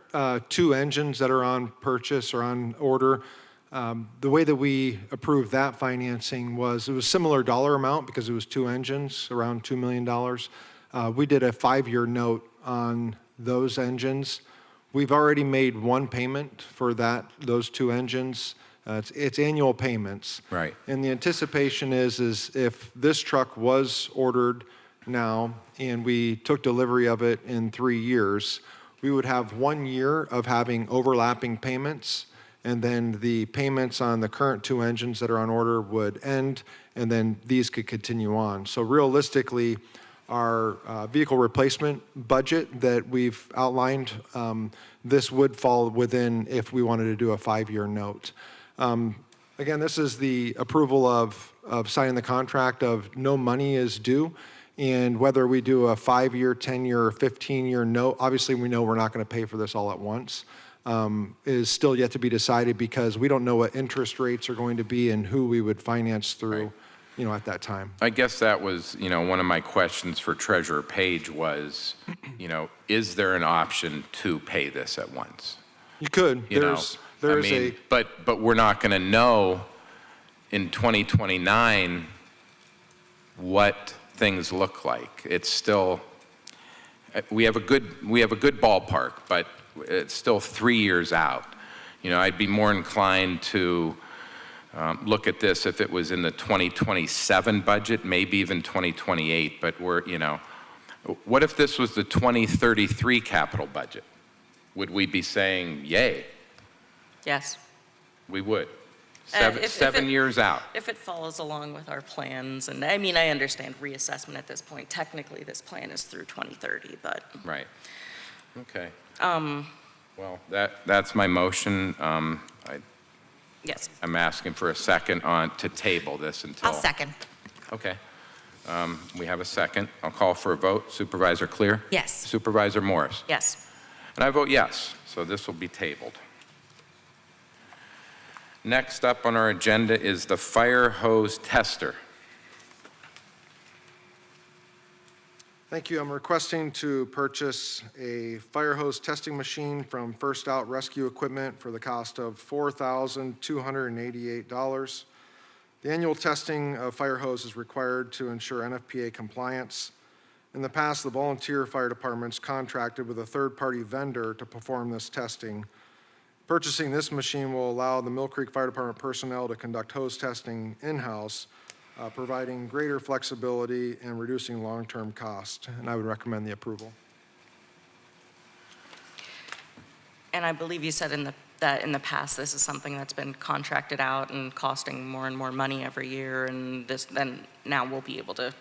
2 engines that are on purchase or on order, the way that we approved that financing was, it was similar dollar amount because it was 2 engines, around $2 million. We did a 5-year note on those engines We've already made one payment for those 2 engines. It's annual payments. Right. And the anticipation is if this truck was ordered now and we took delivery of it in 3 years, we would have 1 year of having overlapping payments, and then the payments on the current 2 engines that are on order would end, and then these could continue on. So realistically, our vehicle replacement budget that we've outlined, this would fall within if we wanted to do a 5-year note. Again, this is the approval of signing the contract of no money is due. And whether we do a 5-year, 10-year, or 15-year note, obviously we know we're not going to pay for this all at once, is still yet to be decided because we don't know what interest rates are going to be and who we would finance through, at that time. I guess that was, one of my questions for Treasurer Page was, is there an option to pay this at once? You could. But we're not going to know in 2029 what things look like. It's still, we have a good ballpark, but it's still 3 years out. I'd be more inclined to look at this if it was in the 2027 budget, maybe even 2028, but what if this was the 2033 capital budget? Would we be saying yay? Yes. We would. If Seven it- years out. If it follows along with our plans, and I understand reassessment at this point. Technically, this plan is through 2030, but. Right. Okay. Well, that's my motion. Yes. I'm asking for a second to table this until. I'll second. Okay. We have a second. I'll call for a vote. Supervisor Clear? Yes. Supervisor Morris? Yes. And I vote yes, so this will be tabled. Next up on our agenda is the fire hose tester. Thank you. I'm requesting to purchase a fire hose testing machine from First Out Rescue Equipment for the cost of $4,288. The annual testing of fire hose is required to ensure NFPA compliance. In the past, the volunteer fire departments contracted with a third-party vendor to perform this testing. Purchasing this machine will allow the Mill Creek Fire Department personnel to conduct hose testing in-house, providing greater flexibility and reducing long-term cost, and I would recommend the approval. And I believe you said that in the past, this is something that's been contracted out and costing more and more money every year, and then now we'll be able to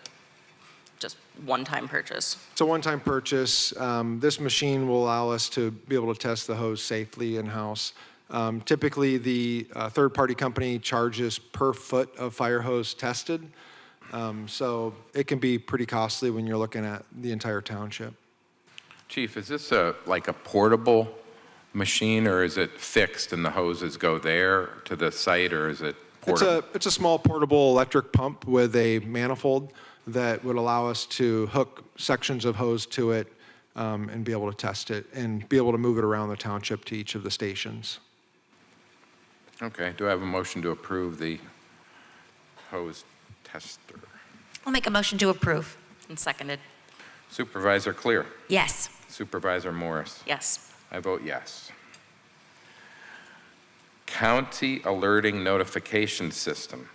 just one-time purchase. It's a one-time purchase. This machine will allow us to be able to test the hose safely in-house. Typically, the third-party company charges per foot of fire hose tested, so it can be pretty costly when you're looking at the entire township. Chief, is this like a portable machine, or is it fixed and the hoses go there to the site, or is it portable? It's a small portable electric pump with a manifold that would allow us to hook sections of hose to it and be able to test it and be able to move it around the township to each of the stations. Okay, do I have a motion to approve the hose tester? I'll make a motion to approve. And seconded. Supervisor Clear? Yes. Supervisor Morris? Yes. I vote yes. County Alerting Notification System.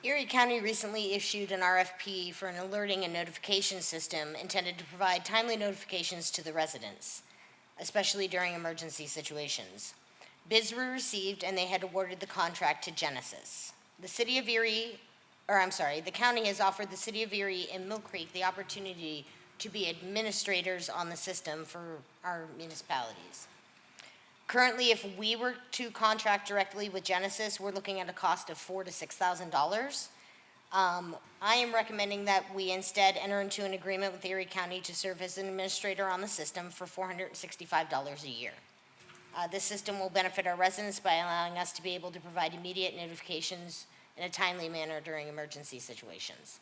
Erie County recently issued an RFP for an alerting and notification system intended to provide timely notifications to the residents, especially during emergency situations. Bids were received and they had awarded the contract to Genesis. The county has offered the City of Erie and Mill Creek the opportunity to be administrators on the system for our municipalities. Currently, if we were to contract directly with Genesis, we're looking at a cost of $4,000 to $6,000. I am recommending that we instead enter into an agreement with Erie County to serve as an administrator on the system for $465 a year. This system will benefit our residents by allowing us to be able to provide immediate notifications in a timely manner during emergency situations.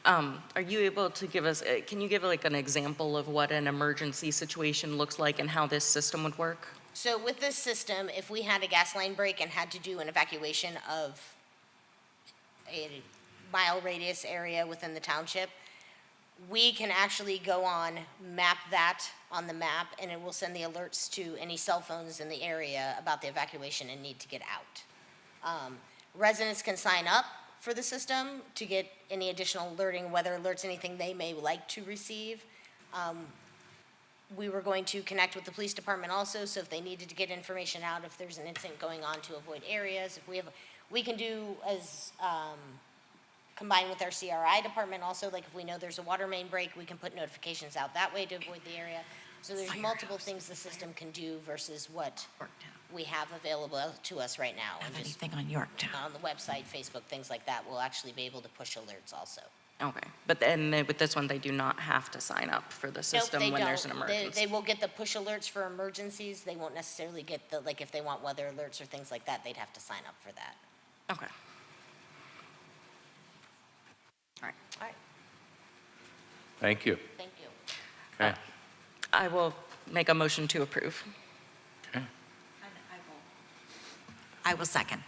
Are you able to give us, can you give like an example of what an emergency situation looks like and how this system would work? So with this system, if we had a gas line break and had to do an evacuation of a mile radius area within the township, we can actually go on, map that on the map, and it will send the alerts to any cell phones in the area about the evacuation and need to get out. Residents can sign up for the system to get any additional alerting, weather alerts, anything they may like to receive. We were going to connect with the police department also, so if they needed to get information out, if there's an incident going on, to avoid areas, we can do as, combined with our CRI department also, like if we know there's a water main break, we can put notifications out that way to avoid the area. So there's multiple things the system can do versus what we have available to us right now. Have And just anything on Yorktown? on the website, Facebook, things like that, we'll actually be able to push alerts also. Okay, but then with this one, they do not have to sign up for the Nope, system they when there's an don't. emergency? They will get the push alerts for emergencies. They won't necessarily get the, like, if they want weather alerts or things like that, they'd have to sign up for that. Okay. All right. All right, Thank you. thank you. Okay. I will make a motion to approve. Okay. I will second.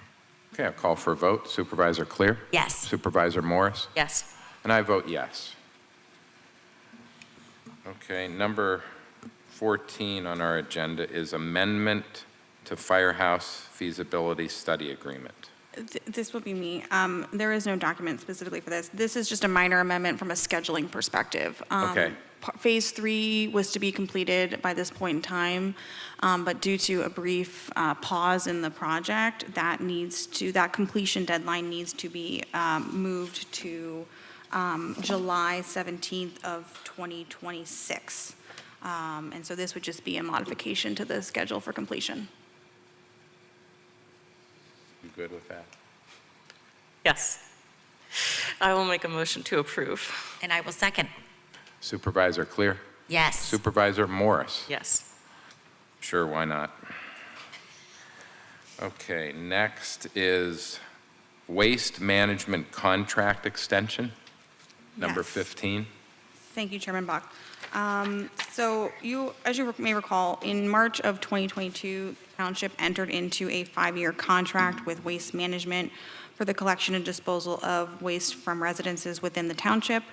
Okay, I'll call for a vote. Supervisor Clear? Yes. Supervisor Morris? Yes. And I vote yes. Okay, number 14 on our agenda is amendment to Firehouse Feasibility Study Agreement. This will be me. There is no document specifically for this. This is just a minor amendment from a scheduling perspective. Okay. Phase 3 was to be completed by this point in time, but due to a brief pause in the project, that completion deadline needs to be moved to July 17th of 2026. And so this would just be a modification to the schedule for completion. You good with that? Yes. I will make a motion to approve. And I will second. Supervisor Clear? Yes. Supervisor Morris? Yes. Sure, why not? Okay, next is Waste Management Contract Extension, number Yes. 15. Thank you, Chairman Bach. So as you may recall, in March of 2022, the Township entered into a 5-year contract with Waste Management for the collection and disposal of waste from residences within the township.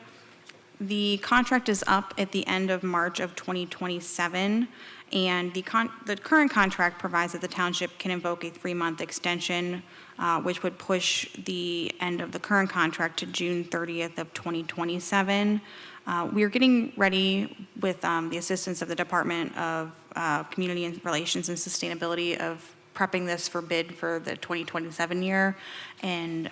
The contract is up at the end of March of 2027, and the current contract provides that the township can invoke a 3-month extension, which would push the end of the current contract to June 30th of 2027. We are getting ready with the assistance of the Department of Community Relations and Sustainability of prepping this for bid for the 2027 year. And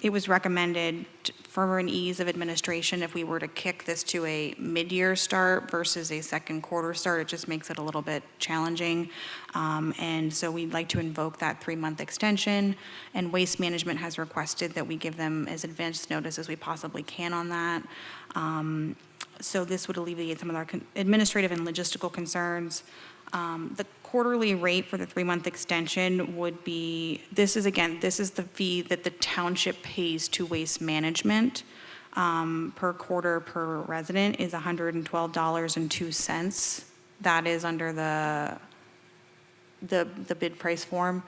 it was recommended for an ease of administration, if we were to kick this to a mid-year start versus a second quarter start, it just makes it a little bit challenging. And so we'd like to invoke that 3-month extension. And Waste Management has requested that we give them as advanced notice as we possibly can on that. So this would alleviate some of our administrative and logistical concerns. The quarterly rate for the 3-month extension would be, this is the fee that the township pays to Waste Management per quarter per resident is $112.02. That is under the bid price form.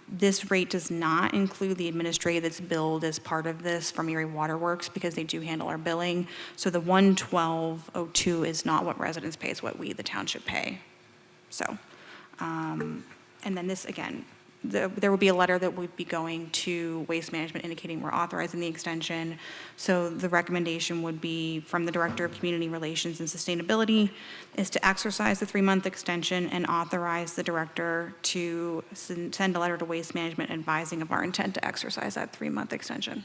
This rate does not include the administrative that's billed as part of this from Erie Waterworks because they do handle our billing. So the $112.02 is not what residents pay, it's what we, the township, pay. So, and then this, again, there will be a letter that would be going to Waste Management indicating we're authorizing the extension. So the recommendation would be from the Director of Community Relations and Sustainability is to exercise the 3-month extension and authorize the director to send a letter to Waste Management advising of our intent to exercise that 3-month extension.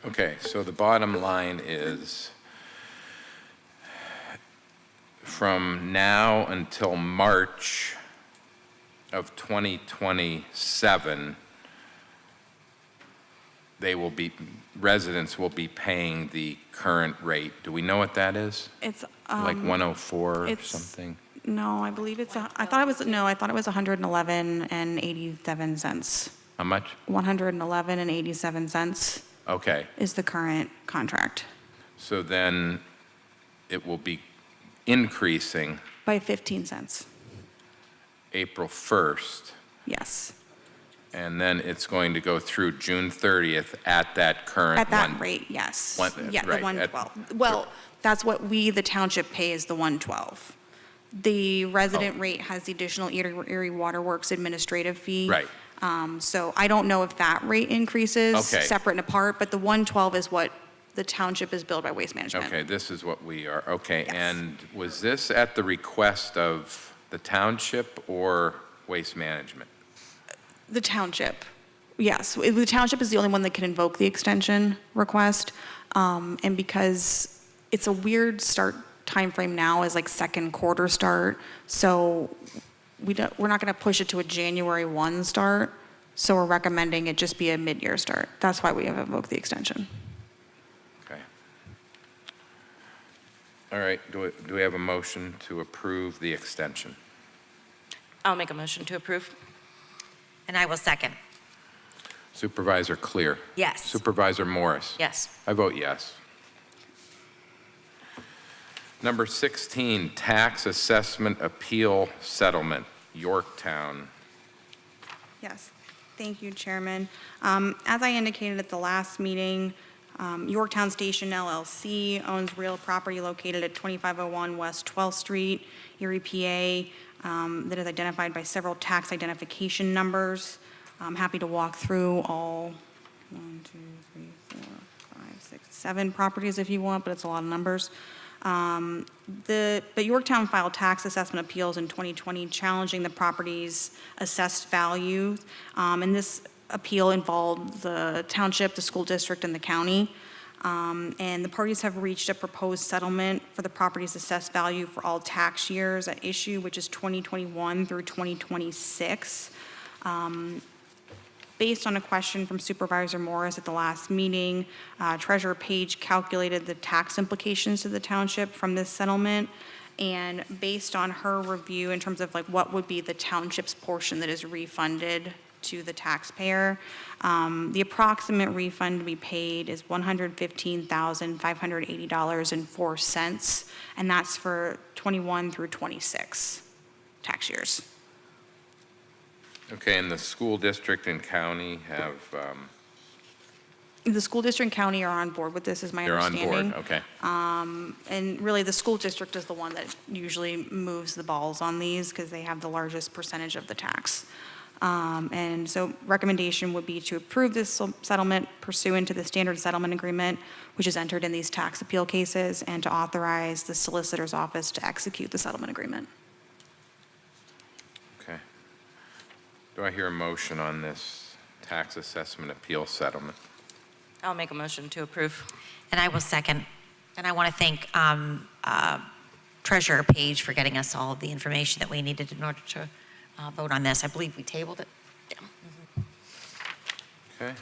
Okay, so the bottom line is, from now until March of 2027, residents will be paying the current rate. Do we know what that is? It's Like 104 or it's- something? No, I believe it's, I thought it was 111.87 cents. How much? 111.87 cents Okay, is the current contract, so then it will be increasing by 15 cents. April 1st. Yes. And then it's going to go through June 30th at that current At that one. rate, yes. One- Yeah, the right, at- 112. Well, that's what we, the township, pay is the 112. The resident Oh. rate has the additional Erie Waterworks administrative fee. Right. So I don't know if that rate increases Okay. separate and apart, but the 112 is what the township is billed by Waste Management. Okay, this is what we are, okay. Yes. And was this at the request of the township or Waste Management? The township, yes. The township is the only one that can invoke the extension request. And because it's a weird start timeframe now is like second quarter start. So we're not going to push it to a January 1 start. So we're recommending it just be a mid-year start. That's why we have invoked the extension. Okay. All right, do we have a motion to approve the extension? I'll make a motion to approve. And I will second. Supervisor Clear? Yes. Supervisor Morris? Yes. I vote yes. Number 16, Tax Assessment Appeal Settlement, Yorktown. Yes, thank you, Chairman. As I indicated at the last meeting, Yorktown Station LLC owns real property located at 2501 West 12th Street, Erie, PA, that is identified by several tax identification numbers. I'm happy to walk through all 7 properties if you want, but it's a lot of numbers. But Yorktown filed tax assessment appeals in 2020 challenging the property's assessed value. And this appeal involved the township, the school district, and the county. And the parties have reached a proposed settlement for the property's assessed value for all tax years at issue, which is 2021 through 2026. Based on a question from Supervisor Morris at the last meeting, Treasurer Page calculated the tax implications to the township from this settlement. And based on her review in terms of like what would be the township's portion that is refunded to the taxpayer, the approximate refund to be paid is $115,580.04. And that's for 21 through 26 tax years. Okay, and the school district and county have, The school district and county are on board with this, is my they're on understanding. board, okay. And really, the school district is the one that usually moves the balls on these because they have the largest percentage of the tax. And so recommendation would be to approve this settlement pursuant to the standard settlement agreement, which is entered in these tax appeal cases, and to authorize the solicitor's office to execute the settlement agreement. Okay. Do I hear a motion on this tax assessment appeal settlement? I'll make a motion to approve. And I will second. And I want to thank Treasurer Page for getting us all of the information that we needed in order to vote on this. I believe we tabled it. Yeah. Okay.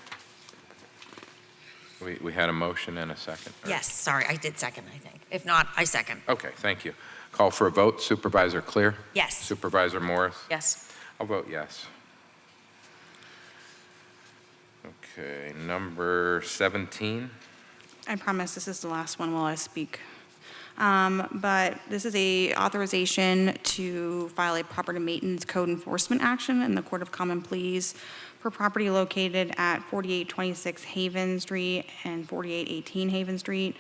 We had a motion and a second? or- Yes, sorry, I did second, I think. If not, I second. Okay, thank you. Call for a vote. Supervisor Clear? Yes. Supervisor Morris? Yes. I'll vote yes. Okay, number 17. I promise this is the last one while I speak. But this is a authorization to file a property maintenance code enforcement action in the Court of Common Pleas for property located at 4826 Haven Street and 4818 Haven Street.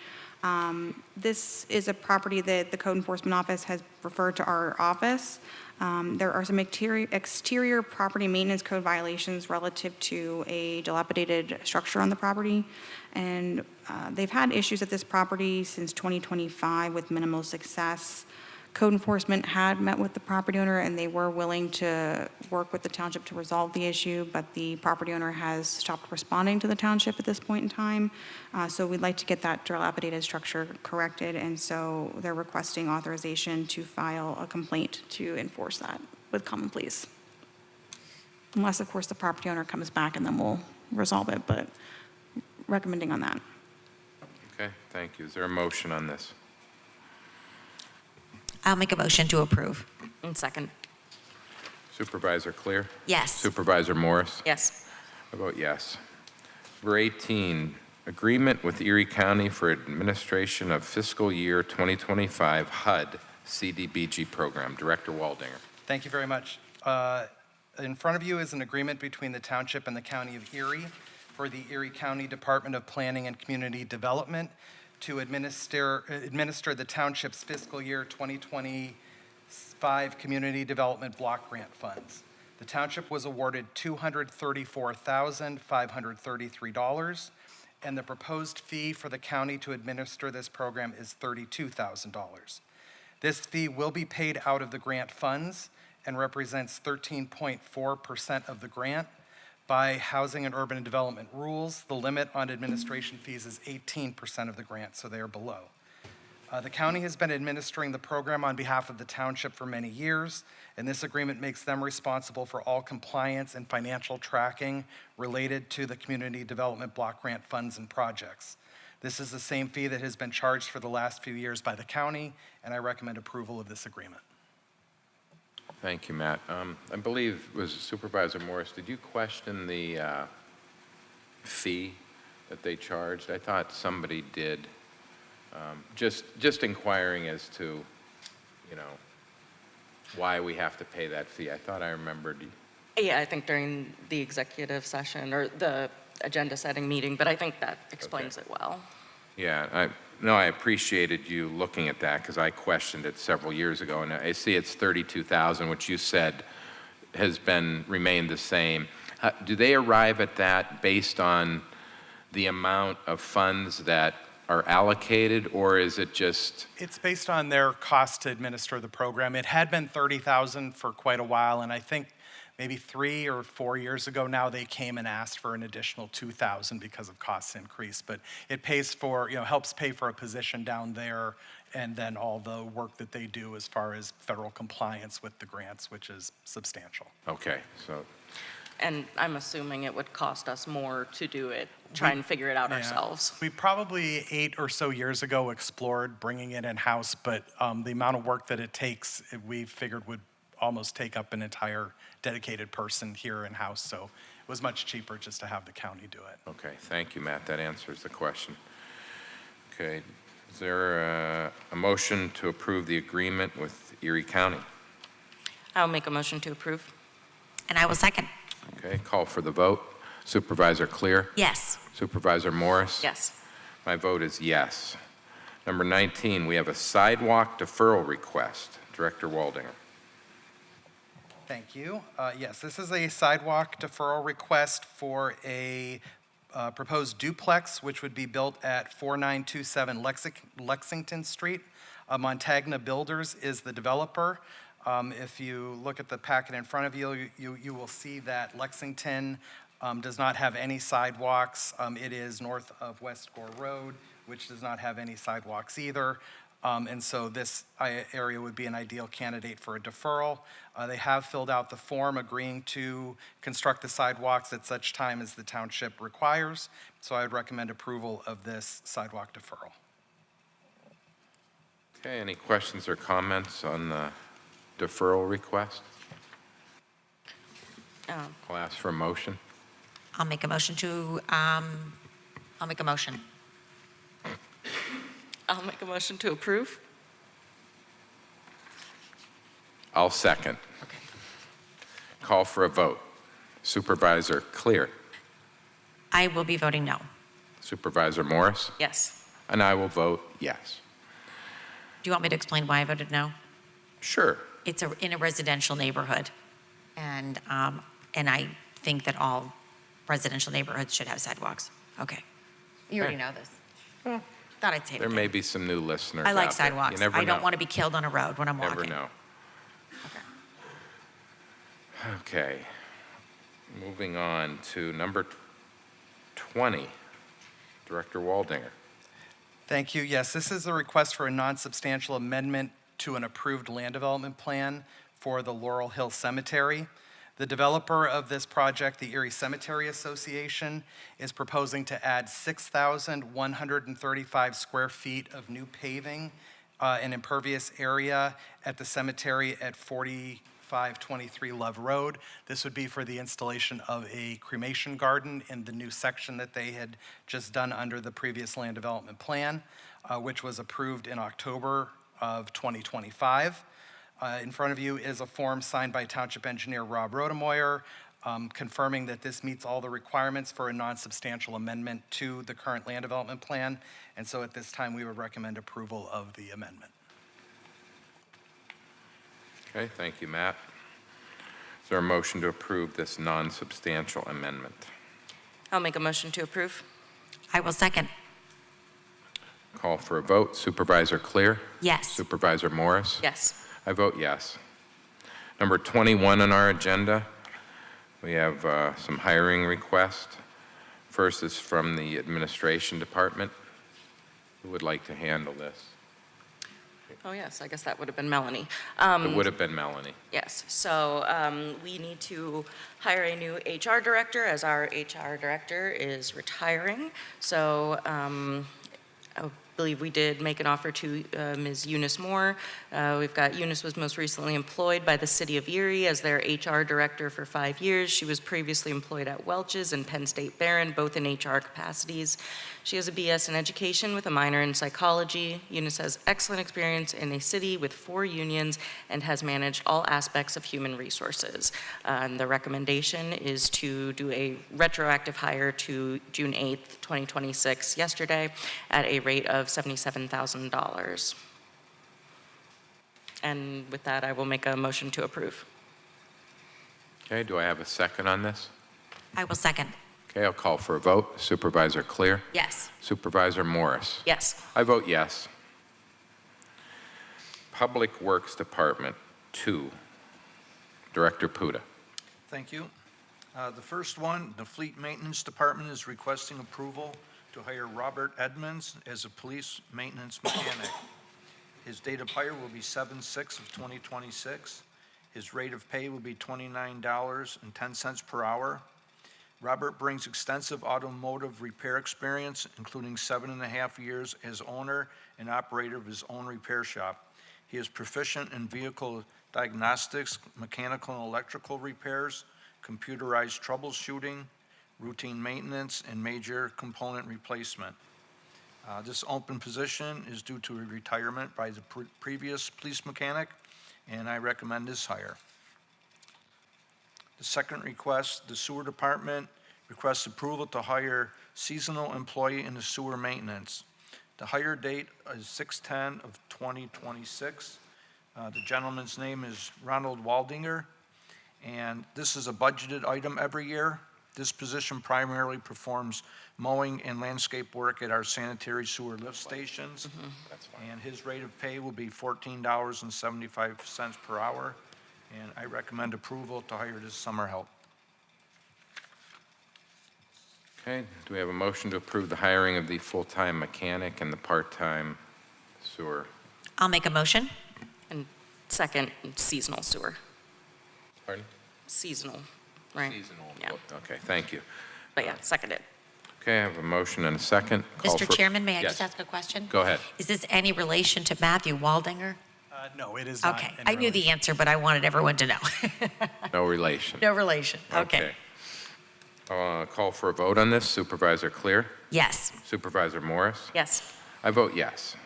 This is a property that the Code Enforcement Office has referred to our office. There are some exterior property maintenance code violations relative to a dilapidated structure on the property. And they've had issues at this property since 2025 with minimal success. Code enforcement had met with the property owner and they were willing to work with the township to resolve the issue, but the property owner has stopped responding to the township at this point in time. So we'd like to get that dilapidated structure corrected, and so they're requesting authorization to file a complaint to enforce that with Common Pleas. Unless, of course, the property owner comes back and then we'll resolve it, but recommending on that. Okay, thank you. Is there a motion on this? I'll make a motion to approve. And second. Supervisor Clear? Yes. Supervisor Morris? Yes. I vote yes. Number 18, agreement with Erie County for administration of fiscal year 2025 HUD CDBG program. Director Waldinger. Thank you very much. in front of you is an agreement between the township and the County of Erie for the Erie County Department of Planning and Community Development to administer the township's fiscal year 2025 Community Development Block Grant funds. The township was awarded $234,533, and the proposed fee for the county to administer this program is $32,000. This fee will be paid out of the grant funds and represents 13.4% of the grant. By Housing and Urban Development rules, the limit on administration fees is 18% of the grant, so they are below. The county has been administering the program on behalf of the township for many years, and this agreement makes them responsible for all compliance and financial tracking related to the Community Development Block Grant funds and projects. This is the same fee that has been charged for the last few years by the county, and I recommend approval of this agreement. Thank you, Matt. I believe it was Supervisor Morris. Did you question the fee that they charged? I thought somebody did. Just inquiring as to, why we have to pay that fee. I thought I remembered. Yeah, I think during the executive session or the agenda setting meeting, but I think that explains it well. Yeah, I appreciated you looking at that because I questioned it several years ago, and I see it's $32,000, which you said has remained the same. Do they arrive at that based on the amount of funds that are allocated, or is it just? It's based on their cost to administer the program. It had been $30,000 for quite a while, and I think maybe 3 or 4 years ago now they came and asked for an additional $2,000 because of costs increase. But it pays for, helps pay for a position down there, and then all the work that they do as far as federal compliance with the grants, which is substantial. Okay, so. And I'm assuming it would cost us more to do it, try and figure it out ourselves. We probably 8 or so years ago explored bringing it in-house, but the amount of work that it takes, we figured would almost take up an entire dedicated person here in-house, so it was much cheaper just to have the county do it. Okay, thank you, Matt. That answers the question. Okay, is there a motion to approve the agreement with Erie County? I'll make a motion to approve. And I will second. Okay, call for the vote. Supervisor Clear? Yes. Supervisor Morris? Yes. My vote is yes. Number 19, we have a sidewalk deferral request. Director Waldinger. Thank you. Yes, this is a sidewalk deferral request for a proposed duplex, which would be built at 4927 Lexington Street. Montagna Builders is the developer. If you look at the packet in front of you, you will see that Lexington does not have any sidewalks. It is north of West Gore Road, which does not have any sidewalks either. And so this area would be an ideal candidate for a deferral. They have filled out the form agreeing to construct the sidewalks at such time as the township requires. So I would recommend approval of this sidewalk deferral. Okay, any questions or comments on the deferral request? I'll ask for a motion. I'll make a motion to, I'll make a motion. I'll make a motion to approve. I'll second. Okay. Call for a vote. Supervisor Clear? I will be voting no. Supervisor Morris? Yes. And I will vote yes. Do you want me to explain why I voted no? Sure. It's in a residential neighborhood, and I think that all residential neighborhoods should have sidewalks. Okay. You already know this. Thought I'd say it There again. may be some new listeners I like out there. You sidewalks. never I don't know. want to be killed on a road when I'm Never walking. know. Okay. Moving on to number 20. Director Waldinger. Thank you. Yes, this is a request for a non-substantial amendment to an approved land development plan for the Laurel Hill Cemetery. The developer of this project, the Erie Cemetery Association, is proposing to add 6,135 square feet of new paving, an impervious area at the cemetery at 4523 Love Road. This would be for the installation of a cremation garden in the new section that they had just done under the previous land development plan, which was approved in October of 2025. In front of you is a form signed by Township Engineer Rob Rodemoyer, confirming that this meets all the requirements for a non-substantial amendment to the current land development plan. And so at this time, we would recommend approval of the amendment. Okay, thank you, Matt. Is there a motion to approve this non-substantial amendment? I'll make a motion to approve. I will second. Call for a vote. Supervisor Clear? Yes. Supervisor Morris? Yes. I vote yes. Number 21 on our agenda, we have some hiring requests. First is from the Administration Department. Who would like to handle this? Oh, yes, I guess that would have been Melanie. It would have been Melanie. Yes, so we need to hire a new HR director as our HR director is retiring. So I believe we did make an offer to Ms. Eunice Moore. We've got Eunice was most recently employed by the City of Erie as their HR director for 5 years. She was previously employed at Welch's and Penn State Barron, both in HR capacities. She has a BS in education with a minor in psychology. Eunice has excellent experience in a city with 4 unions and has managed all aspects of human resources. And the recommendation is to do a retroactive hire to June 8th, 2026, yesterday, at a rate of $77,000. And with that, I will make a motion to approve. Okay, do I have a second on this? I will second. Okay, I'll call for a vote. Supervisor Clear? Yes. Supervisor Morris? Yes. I vote yes. Public Works Department, 2. Director Puda. Thank you. The first one, the Fleet Maintenance Department is requesting approval to hire Robert Edmonds as a police maintenance mechanic. His date of hire will be 7/6 of 2026. His rate of pay will be $29.10 per hour. Robert brings extensive automotive repair experience, including 7.5 years as owner and operator of his own repair shop. He is proficient in vehicle diagnostics, mechanical and electrical repairs, computerized troubleshooting, routine maintenance, and major component replacement. This open position is due to a retirement by the previous police mechanic, and I recommend this hire. The second request, the Sewer Department requests approval to hire seasonal employee in the sewer maintenance. The hire date is 6/10 of 2026. The gentleman's name is Ronald Waldinger, and this is a budgeted item every year. This position primarily performs mowing and landscape work at our sanitary sewer lift stations. That's fine. And his rate of pay will be $14.75 per hour. And I recommend approval to hire this summer help. Okay, do we have a motion to approve the hiring of the full-time mechanic and the part-time sewer? I'll make a motion. And second, seasonal sewer. Pardon? Seasonal, right? Seasonal. Yeah. Okay, thank you. But yeah, seconded. Okay, I have a motion and a second. Call Mr. for- Chairman, may I Yes. just ask a question? Go ahead. Is this any relation to Matthew Waldinger? No, it is not. Okay, in I knew the relation. answer, but I wanted everyone to know. No relation. No relation, okay. Call for a vote on this. Supervisor Clear? Yes. Supervisor Morris? Yes. I vote yes.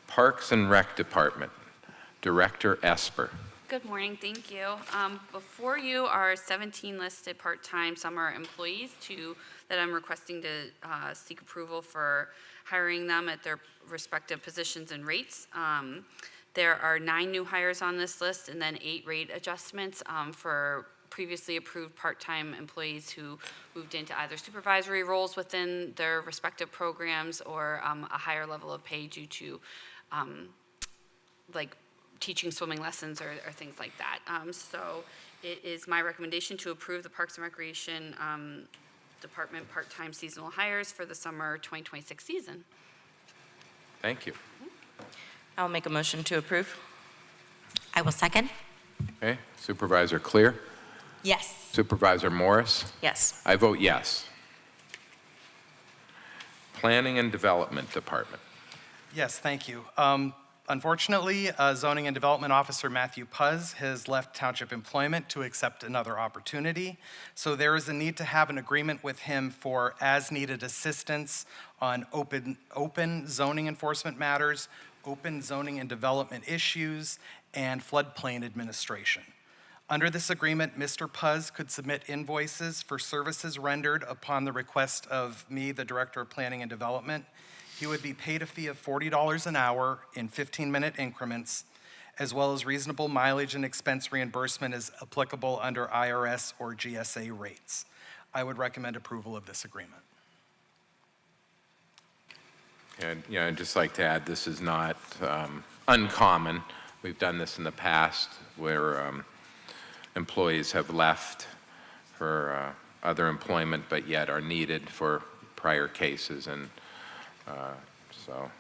Parks and Rec Department, Director Esper. Good morning, thank you. Before you are 17 listed part-time summer employees that I'm requesting to seek approval for hiring them at their respective positions and rates. There are 9 new hires on this list and then 8 rate adjustments for previously approved part-time employees who moved into either supervisory roles within their respective programs or a higher level of pay due to like teaching swimming lessons or things like that. So it is my recommendation to approve the Parks and Recreation Department part-time seasonal hires for the summer 2026 season. Thank you. I'll make a motion to approve. I will second. Okay, Supervisor Clear? Yes. Supervisor Morris? Yes. I vote yes. Planning and Development Department. Yes, thank you. Unfortunately, Zoning and Development Officer Matthew Puz has left township employment to accept another opportunity. So there is a need to have an agreement with him for as-needed assistance on open zoning enforcement matters, open zoning and development issues, and floodplain administration. Under this agreement, Mr. Puz could submit invoices for services rendered upon the request of me, the Director of Planning and Development. He would be paid a fee of $40 an hour in 15-minute increments, as well as reasonable mileage and expense reimbursement as applicable under IRS or GSA rates. I would recommend approval of this agreement. And, I'd just like to add, this is not uncommon. We've done this in the past where employees have left for other employment, but yet are needed for prior cases, and so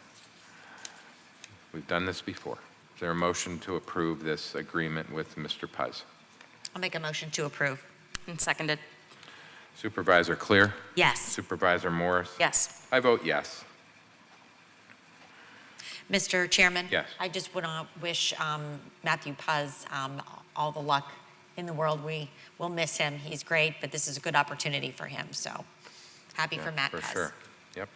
we've done this before. Is there a motion to approve this agreement with Mr. Puz? I'll make a motion to approve. And seconded. Supervisor Clear? Yes. Supervisor Morris? Yes. I vote yes. Mr. Chairman? Yes. I just want to wish Matthew Puz all the luck in the world. We will miss him. He's great, but this is a good opportunity for him, so happy for Matt For Puz. sure. Yep.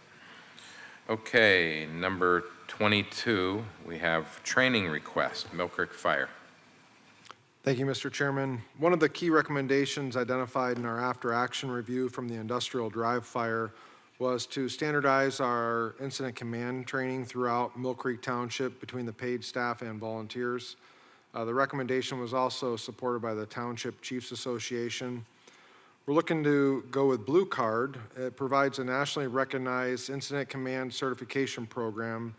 Okay, number 22, we have training request, Mill Creek Fire. Thank you, Mr. Chairman. One of the key recommendations identified in our after-action review from the industrial drive fire was to standardize our incident command training throughout Mill Creek Township between the paid staff and volunteers. The recommendation was also supported by the Township Chiefs Association. We're looking to go with Blue Card. It provides a nationally recognized incident command certification program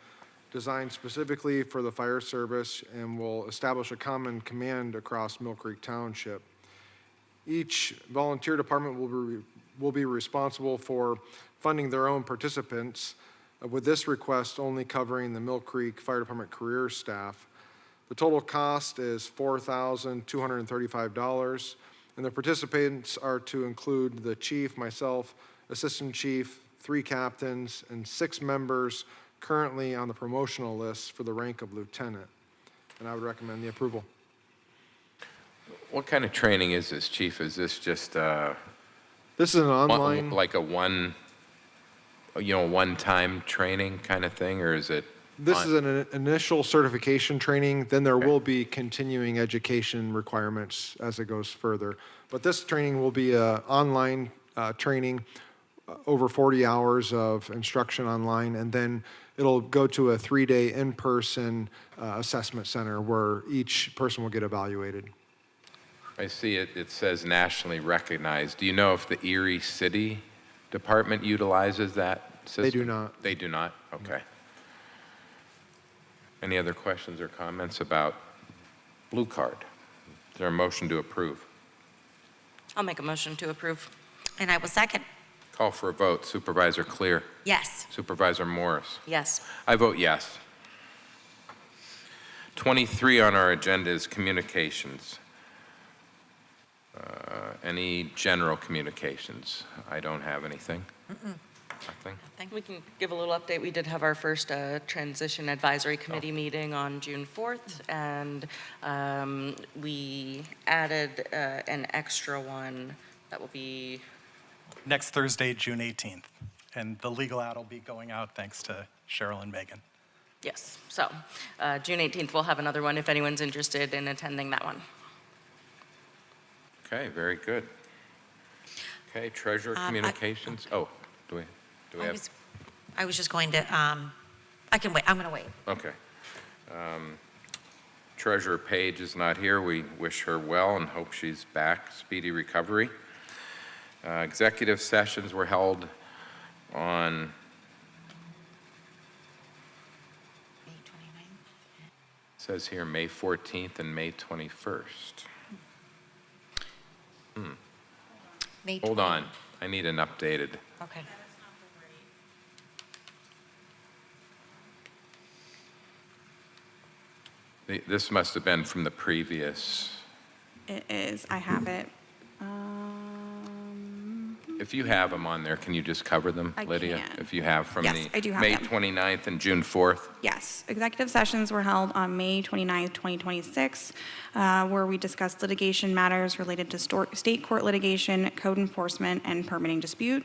designed specifically for the fire service and will establish a common command across Mill Creek Township. Each volunteer department will be responsible for funding their own participants, with this request only covering the Mill Creek Fire Department career staff. The total cost is $4,235, and the participants are to include the chief, myself, assistant chief, 3 captains, and 6 members currently on the promotional list for the rank of lieutenant. And I would recommend the approval. What kind of training is this, Chief? Is this just This is an online. like a one-time training kind of thing, or is it? This is an initial certification training, then there will be continuing education requirements as it goes further. But this training will be online training, over 40 hours of instruction online, and then it'll go to a 3-day in-person assessment center where each person will get evaluated. I see it says nationally recognized. Do you know if the Erie City Department utilizes that system? They do not. They do not? Okay. Any other questions or comments about Blue Card? Is there a motion to approve? I'll make a motion to approve. And I will second. Call for a vote. Supervisor Clear? Yes. Supervisor Morris? Yes. I vote yes. 23 on our agenda is communications. Any general communications? I don't have anything. Nothing. We can give a little update. We did have our first Transition Advisory Committee meeting on June 4th, and we added an extra one that will be Next Thursday, June 18th. And the legal ad will be going out thanks to Cheryl and Megan. Yes, so June 18th, we'll have another one if anyone's interested in attending that one. Okay, very good. Okay, Treasurer Communications. Do we have? I was just going to, I can wait, I'm going to wait. Okay. Treasurer Page is not here. We wish her well and hope she's back. Speedy recovery. Executive sessions were held on May 29th. says here May 14th and May 21st. May Hold 20 on, I need an updated. Okay. This must have been from the previous. It is, I have it. If you have them on there, can you just cover them, I Lydia? can. If you have from Yes, the I do have May them. 29th and June 4th? Yes, executive sessions were held on May 29th, 2026, where we discussed litigation matters related to state court litigation, code enforcement, and permitting dispute.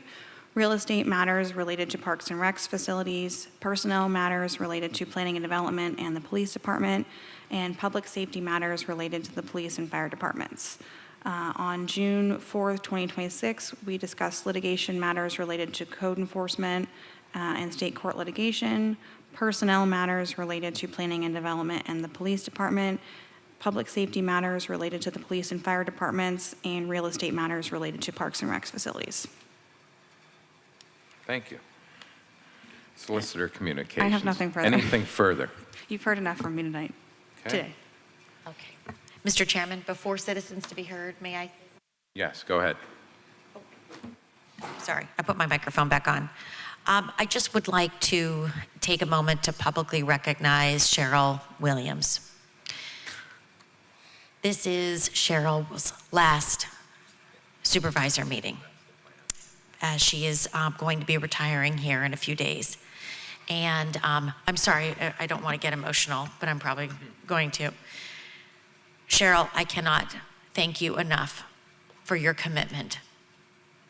real estate matters related to parks and recs facilities, personnel matters related to planning and development and the police department, and public safety matters related to the police and fire departments. On June 4th, 2026, we discussed litigation matters related to code enforcement and state court litigation, personnel matters related to planning and development and the police department, public safety matters related to the police and fire departments, and real estate matters related to parks and recs facilities. Thank you. Solicitor Communications. I have nothing further. Anything further? You've heard enough from me tonight, Okay. today. Okay. Mr. Chairman, before citizens to be heard, may I? Yes, go ahead. Sorry, I put my microphone back on. I just would like to take a moment to publicly recognize Cheryl Williams. This is Cheryl's last supervisor meeting, as she is going to be retiring here in a few days. And I'm sorry, I don't want to get emotional, but I'm probably going to. Cheryl, I cannot thank you enough for your commitment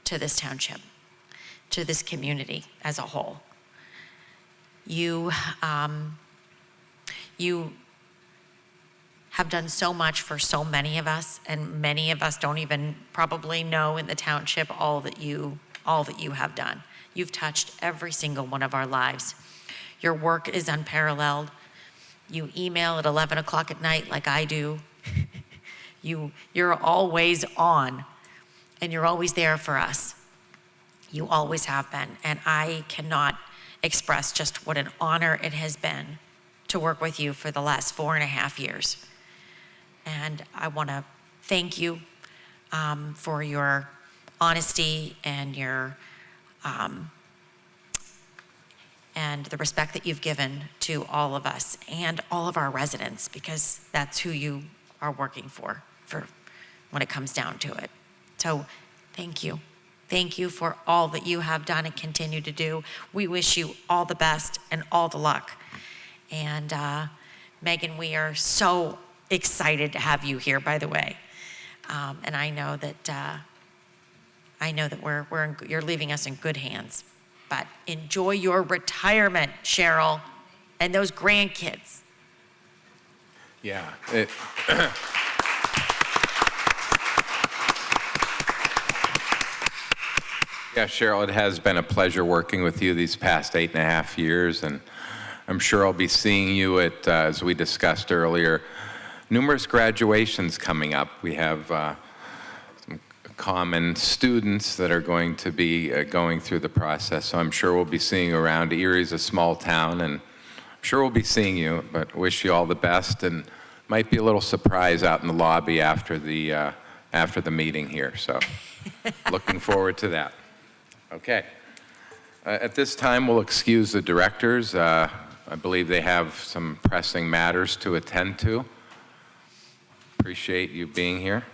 to this township, to this community as a whole. You have done so much for so many of us, and many of us don't even probably know in the township all that you have done. You've touched every single one of our lives. Your work is unparalleled. You email at 11 o'clock at night like I do. You're always on, and you're always there for us. You always have been, and I cannot express just what an honor it has been to work with you for the last 4.5 years. And I want to thank you for your honesty and your and the respect that you've given to all of us and all of our residents, because that's who you are working for when it comes down to it. So thank you. Thank you for all that you have done and continue to do. We wish you all the best and all the luck. And Megan, we are so excited to have you here, by the way. And I know that you're leaving us in good hands. But enjoy your retirement, Cheryl, and those grandkids. Yeah. Yeah, Cheryl, it has been a pleasure working with you these past 8.5 years, and I'm sure I'll be seeing you at, as we discussed earlier, numerous graduations coming up. We have some common students that are going to be going through the process, so I'm sure we'll be seeing you around. Erie's a small town, and I'm sure we'll be seeing you, but wish you all the best, and might be a little surprise out in the lobby after the meeting here, so looking forward to that. Okay. At this time, we'll excuse the directors. I believe they have some pressing matters to attend to. Appreciate you being here.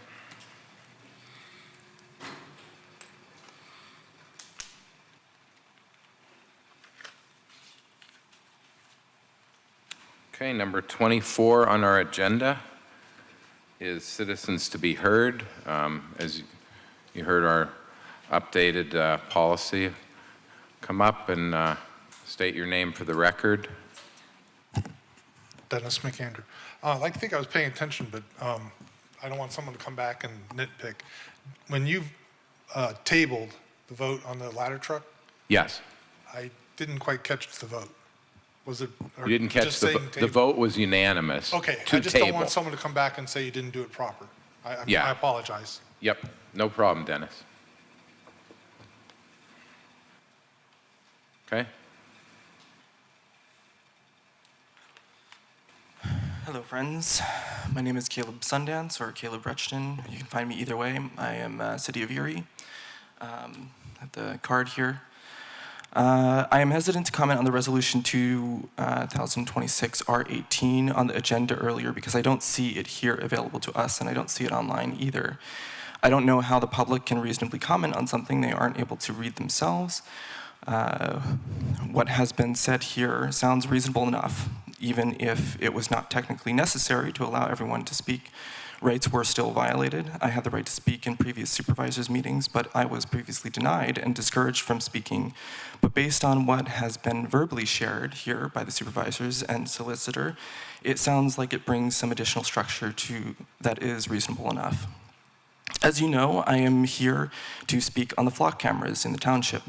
Okay, number 24 on our agenda is citizens to be heard. As you heard, our updated policy. Come up and state your name for the record. Dennis McAndrew. I like to think I was paying attention, but I don't want someone to come back and nitpick. When you tabled the vote on the ladder truck, Yes. I didn't quite catch the vote. Was it? or You didn't catch just the saying the table? vote was unanimous. Okay, to I just don't table. want someone to come back and say you didn't do it proper. Yeah. I apologize. Yep, no problem, Dennis. Okay. Hello, friends. My name is Caleb Sundance, or Caleb Rechton. You can find me either way. I am City of Erie. At the card here. I am hesitant to comment on the resolution 2026 R18 on the agenda earlier because I don't see it here available to us, and I don't see it online either. I don't know how the public can reasonably comment on something they aren't able to read themselves. What has been said here sounds reasonable enough, even if it was not technically necessary to allow everyone to speak. Rights were still violated. I had the right to speak in previous supervisors meetings, but I was previously denied and discouraged from speaking. But based on what has been verbally shared here by the supervisors and solicitor, it sounds like it brings some additional structure to that is reasonable enough. As you know, I am here to speak on the flock cameras in the township.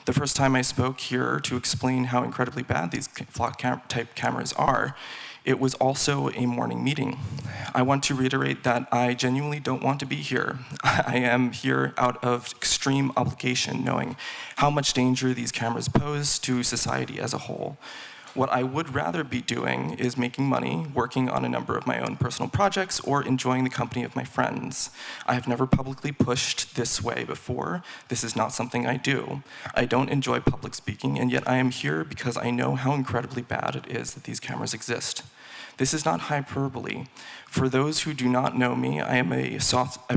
The first time I spoke here to explain how incredibly bad these flock type cameras are, it was also a morning meeting. I want to reiterate that I genuinely don't want to be here. I am here out of extreme obligation, knowing how much danger these cameras pose to society as a whole. What I would rather be doing is making money, working on a number of my own personal projects, or enjoying the company of my friends. I have never publicly pushed this way before. This is not something I do. I don't enjoy public speaking, and yet I am here because I know how incredibly bad it is that these cameras exist. This is not hyperbole. For those who do not know me, I am a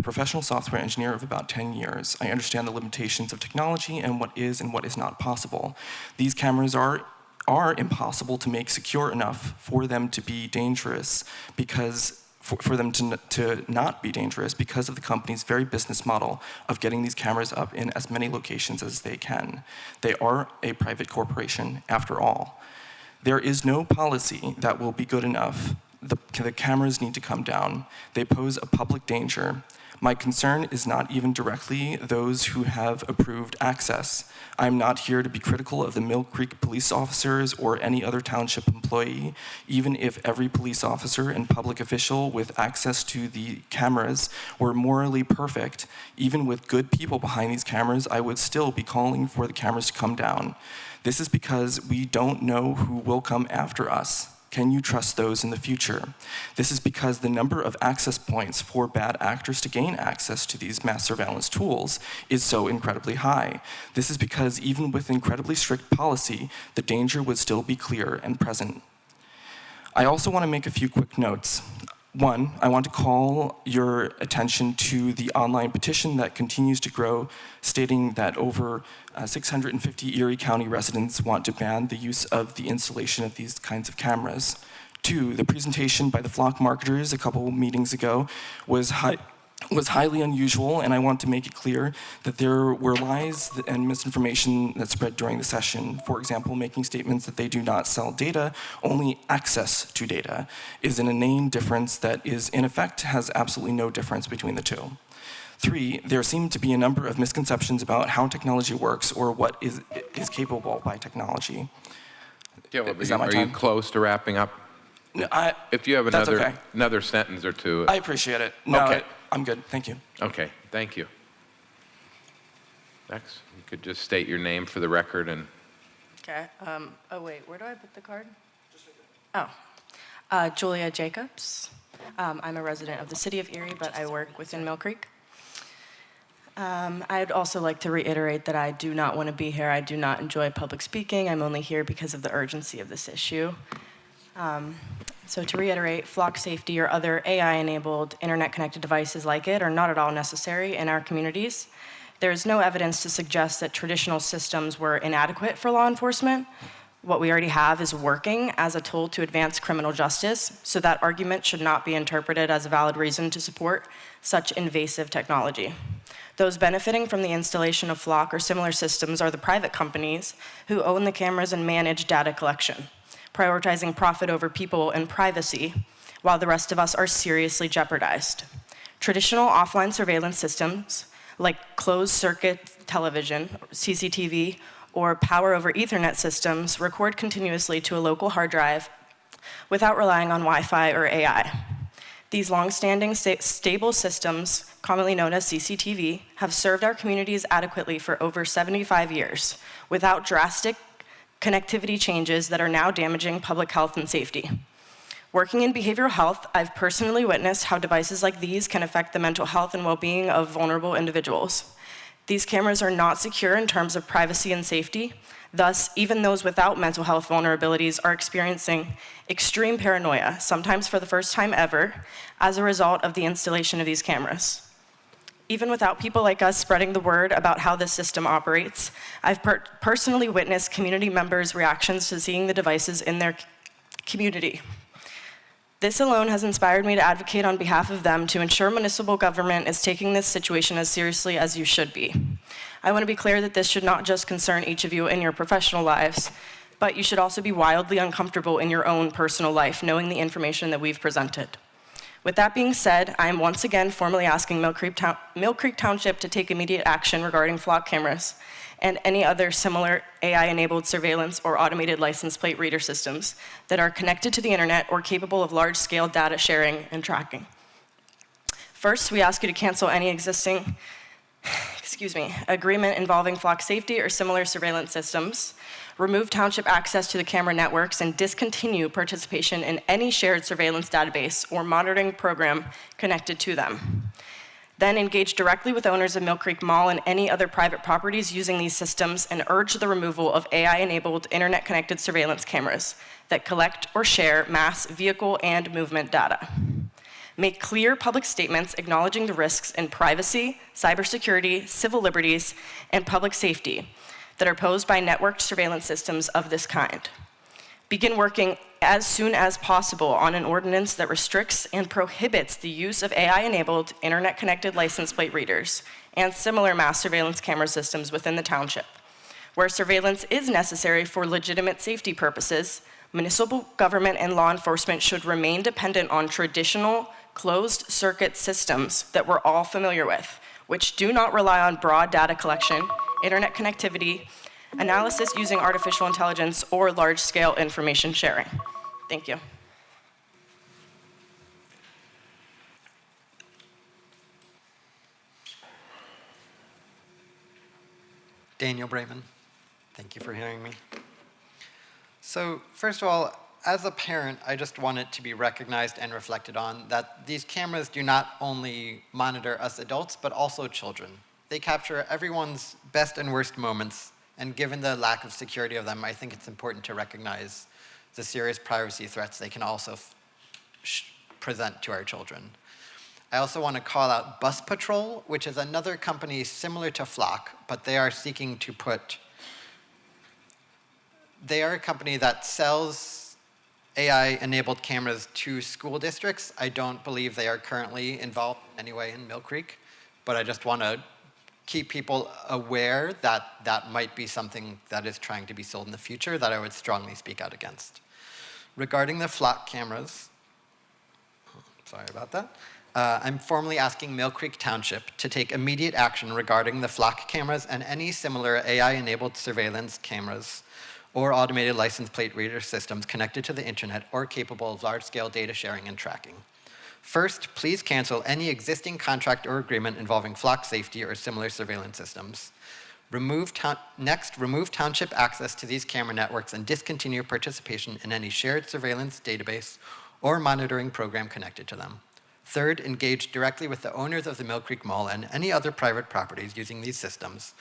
professional software engineer of about 10 years. I understand the limitations of technology and what is not possible. These cameras are impossible to make secure enough for them to be dangerous because for them to not be dangerous because of the company's very business model of getting these cameras up in as many locations as they can. They are a private corporation after all. There is no policy that will be good enough. The cameras need to come down. They pose a public danger. My concern is not even directly those who have approved access. I'm not here to be critical of the Mill Creek police officers or any other township employee, even if every police officer and public official with access to the cameras were morally perfect. Even with good people behind these cameras, I would still be calling for the cameras to come down. This is because we don't know who will come after us. Can you trust those in the future? This is because the number of access points for bad actors to gain access to these mass surveillance tools is so incredibly high. This is because even with incredibly strict policy, the danger would still be clear and present. I also want to make a few quick notes. One, I want to call your attention to the online petition that continues to grow, stating that over 650 Erie County residents want to ban the use of the installation of these kinds of cameras. Two, the presentation by the flock marketers a couple meetings ago was highly unusual, and I want to make it clear that there were lies and misinformation that spread during the session. For example, making statements that they do not sell data, only access to data, is an inane difference that is, in effect, has absolutely no difference between the two. Three, there seem to be a number of misconceptions about how technology works or what is capable by technology. Caleb, Is that my are time? you close to wrapping up? No, If you have that's okay. another sentence or two. I appreciate it. No, Okay. I'm good. Thank you. Okay, thank you. Next, you could just state your name for the record and Okay. Oh, wait, where do I put the card? Julia Jacobs. I'm a resident of the city of Erie, but I work within Mill Creek. I'd also like to reiterate that I do not want to be here. I do not enjoy public speaking. I'm only here because of the urgency of this issue. So to reiterate, flock safety or other AI-enabled internet-connected devices like it are not at all necessary in our communities. There is no evidence to suggest that traditional systems were inadequate for law enforcement. What we already have is working as a tool to advance criminal justice, so that argument should not be interpreted as a valid reason to support such invasive technology. Those benefiting from the installation of flock or similar systems are the private companies who own the cameras and manage data collection, prioritizing profit over people and privacy, while the rest of us are seriously jeopardized. Traditional offline surveillance systems, like closed-circuit television, CCTV, or power over Ethernet systems, record continuously to a local hard drive without relying on Wi-Fi or AI. These long-standing stable systems, commonly known as CCTV, have served our communities adequately for over 75 years, without drastic connectivity changes that are now damaging public health and safety. Working in behavioral health, I've personally witnessed how devices like these can affect the mental health and well-being of vulnerable individuals. These cameras are not secure in terms of privacy and safety. Thus, even those without mental health vulnerabilities are experiencing extreme paranoia, sometimes for the first time ever, as a result of the installation of these cameras. Even without people like us spreading the word about how this system operates, I've personally witnessed community members' reactions to seeing the devices in their community. This alone has inspired me to advocate on behalf of them to ensure municipal government is taking this situation as seriously as you should be. I want to be clear that this should not just concern each of you in your professional lives, but you should also be wildly uncomfortable in your own personal life, knowing the information that we've presented. With that being said, I am once again formally asking Mill Creek Township to take immediate action regarding flock cameras and any other similar AI-enabled surveillance or automated license plate reader systems that are connected to the internet or capable of large-scale data sharing and tracking. First, we ask you to cancel any existing agreement involving flock safety or similar surveillance systems, remove township access to the camera networks, and discontinue participation in any shared surveillance database or monitoring program connected to them. Then engage directly with owners of Mill Creek Mall and any other private properties using these systems and urge the removal of AI-enabled internet-connected surveillance cameras that collect or share mass vehicle and movement data. Make clear public statements acknowledging the risks in privacy, cybersecurity, civil liberties, and public safety that are posed by networked surveillance systems of this kind. Begin working as soon as possible on an ordinance that restricts and prohibits the use of AI-enabled, internet-connected license plate readers and similar mass surveillance camera systems within the township. Where surveillance is necessary for legitimate safety purposes, municipal government and law enforcement should remain dependent on traditional closed-circuit systems that we're all familiar with, which do not rely on broad data collection, internet connectivity, analysis using artificial intelligence, or large-scale information sharing. Thank you. Daniel Brayman, thank you for hearing me. So first of all, as a parent, I just want it to be recognized and reflected on that these cameras do not only monitor us adults, but also children. They capture everyone's best and worst moments, and given the lack of security of them, I think it's important to recognize the serious privacy threats they can also present to our children. I also want to call out Bus Patrol, which is another company similar to Flock, but they are seeking to they are a company that sells AI-enabled cameras to school districts. I don't believe they are currently involved in any way in Mill Creek, but I just want to keep people aware that that might be something that is trying to be sold in the future that I would strongly speak out against. Regarding the flock cameras, sorry about that, I'm formally asking Mill Creek Township to take immediate action regarding the flock cameras and any similar AI-enabled surveillance cameras or automated license plate reader systems connected to the internet or capable of large-scale data sharing and tracking. First, please cancel any existing contract or agreement involving flock safety or similar surveillance systems. Next, remove township access to these camera networks and discontinue participation in any shared surveillance database or monitoring program connected to them. Third, engage directly with the owners of the Mill Creek Mall and any other private properties using these systems,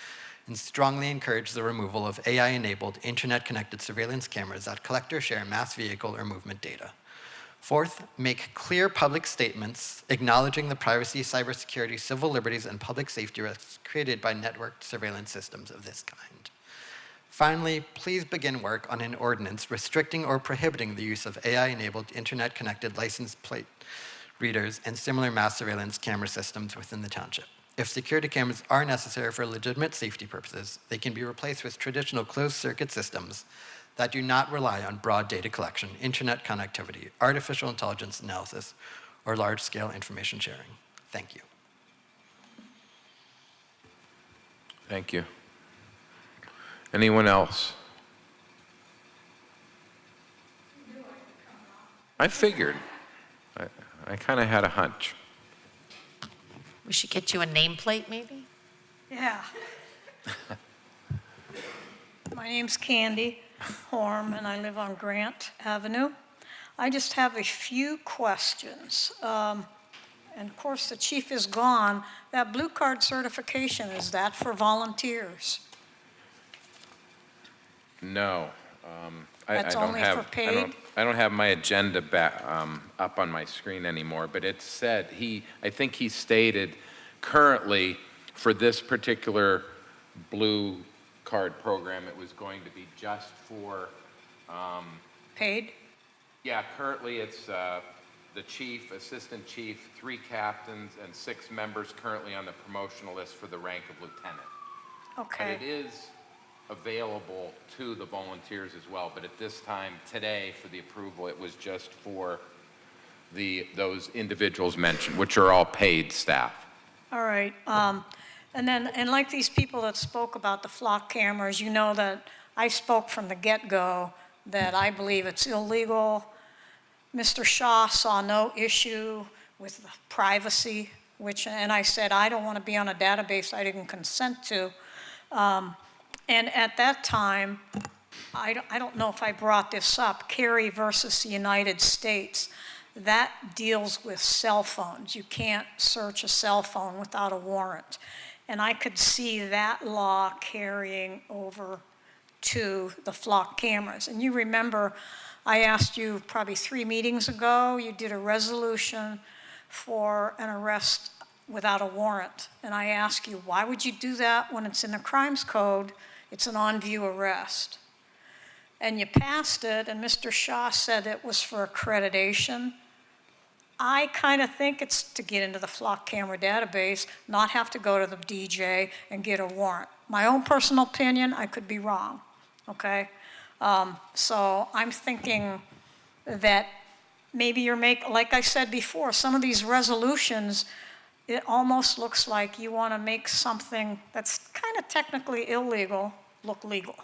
and strongly encourage the removal of AI-enabled, internet-connected surveillance cameras that collect or share mass vehicle or movement data. Fourth, make clear public statements acknowledging the privacy, cybersecurity, civil liberties, and public safety risks created by networked surveillance systems of this kind. Finally, please begin work on an ordinance restricting or prohibiting the use of AI-enabled, internet-connected license plate readers and similar mass surveillance camera systems within the township. If security cameras are necessary for legitimate safety purposes, they can be replaced with traditional closed-circuit systems that do not rely on broad data collection, internet connectivity, artificial intelligence analysis, or large-scale information sharing. Thank you. Thank you. Anyone else? I figured. I kind of had a hunch. We should get you a nameplate, maybe? Yeah. My name's Candy Horm, and I live on Grant Avenue. I just have a few questions. And of course, the chief is gone. That blue card certification, is that for volunteers? No. That's I don't only have, for paid? I don't have my agenda up on my screen anymore, but it said, I think he stated Currently, for this particular blue card program, it was going to be just for, Paid? yeah, currently it's the chief, assistant chief, 3 captains, and 6 members currently on the promotional list for the rank of lieutenant. But Okay. it is available to the volunteers as well, but at this time, today, for the approval, it was just for those individuals mentioned, which are all paid staff. All right. And like these people that spoke about the flock cameras, you know that I spoke from the get-go that I believe it's illegal. Mr. Shaw saw no issue with the privacy, and I said, I don't want to be on a database I didn't consent to. And at that time, I don't know if I brought this up, Kerry versus the United States, that deals with cell phones. You can't search a cell phone without a warrant. And I could see that law carrying over to the flock cameras. And you remember, I asked you probably 3 meetings ago, you did a resolution for an arrest without a warrant. And I asked you, why would you do that when it's in the crimes code? It's an on-view arrest. And you passed it, and Mr. Shaw said it was for accreditation. I kind of think it's to get into the flock camera database, not have to go to the DJ and get a warrant. My own personal opinion, I could be wrong, okay? So I'm thinking that maybe like I said before, some of these resolutions, it almost looks like you want to make something that's kind of technically illegal look legal.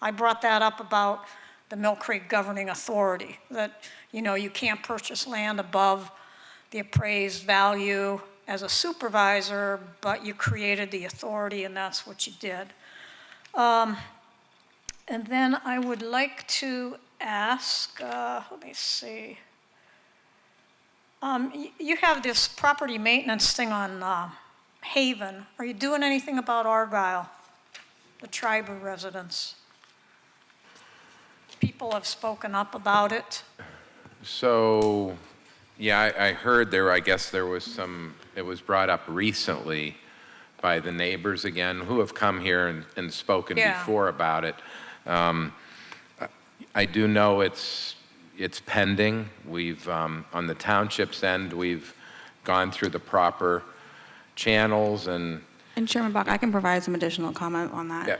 I brought that up about the Mill Creek Governing Authority, that, you know, you can't purchase land above the appraised value as a supervisor, but you created the authority, and that's what you did. And then I would like to ask, let me see. You have this property maintenance thing on Haven. Are you doing anything about Argyle, the Triber residents? People have spoken up about it. So, yeah, I heard I guess there was it was brought up recently by the neighbors again, who have come here and spoken before about it. I do know it's pending. We've, on the township's end, we've gone through the proper channels and Chairman Bach, I can provide some additional comment on that. Yeah.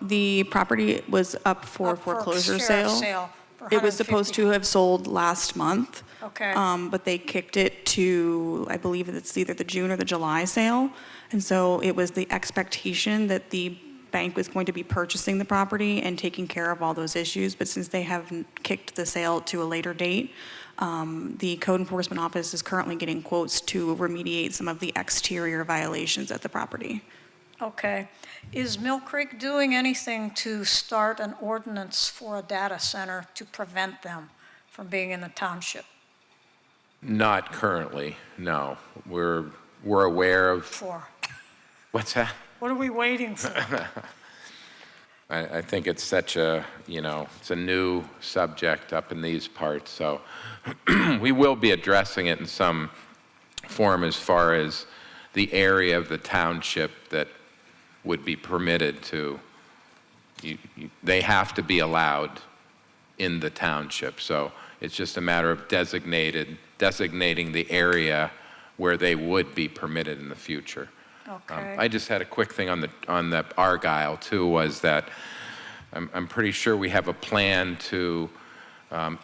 The property was up for foreclosure sale. It was supposed to have sold last month. Okay. But they kicked it to, I believe it's either the June or the July sale. And so it was the expectation that the bank was going to be purchasing the property and taking care of all those issues. But since they have kicked the sale to a later date, the Code Enforcement Office is currently getting quotes to remediate some of the exterior violations at the property. Okay. Is Mill Creek doing anything to start an ordinance for a data center to prevent them from being in the township? not currently, no. We're aware of, For? what's that? What are we waiting for? I think it's such a, it's a new subject up in these parts, so we will be addressing it in some form as far as the area of the township that would be permitted to, they have to be allowed in the township, so it's just a matter of designating the area where they would be permitted in the future. Okay. I just had a quick thing on the Argyle too, was that I'm pretty sure we have a plan to,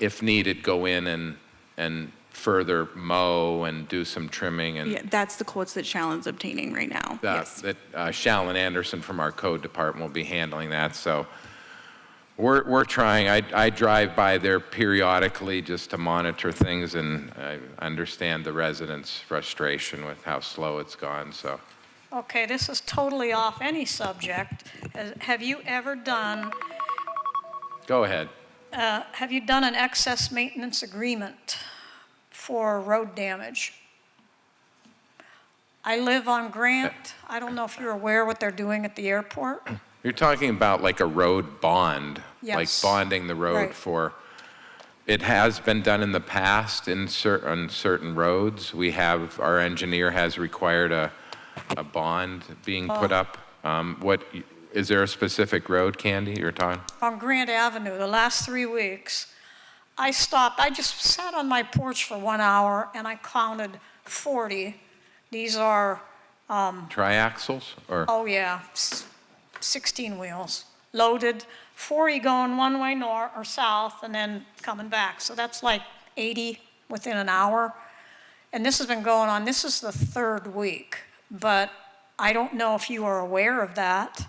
if needed, go in and further mow and do some trimming and. Yeah, that's the quotes that Shallon's obtaining right now. Yes. That Shallon Anderson from our code department will be handling that. So we're trying. I drive by there periodically just to monitor things, and I understand the residents' frustration with how slow it's gone. So. Okay, this is totally off any subject. Have you ever done, Go ahead. have you done an excess maintenance agreement for road damage? I live on Grant. I don't know if you're aware what they're doing at the airport. You're talking about like a road bond, like Yes. bonding the road Right. for, It has been done in the past on certain roads. Our engineer has required a bond being put up. Is there a specific road, Candy, you're talking? On Grant Avenue, the last 3 weeks, I stopped, I just sat on my porch for 1 hour and I counted 40. These are, Triaxles, or? oh yeah, 16 wheels, loaded, 40 going one way north or south and then coming back. So that's like 80 within an hour. And this has been going on, this is the 3rd week, but I don't know if you are aware of that,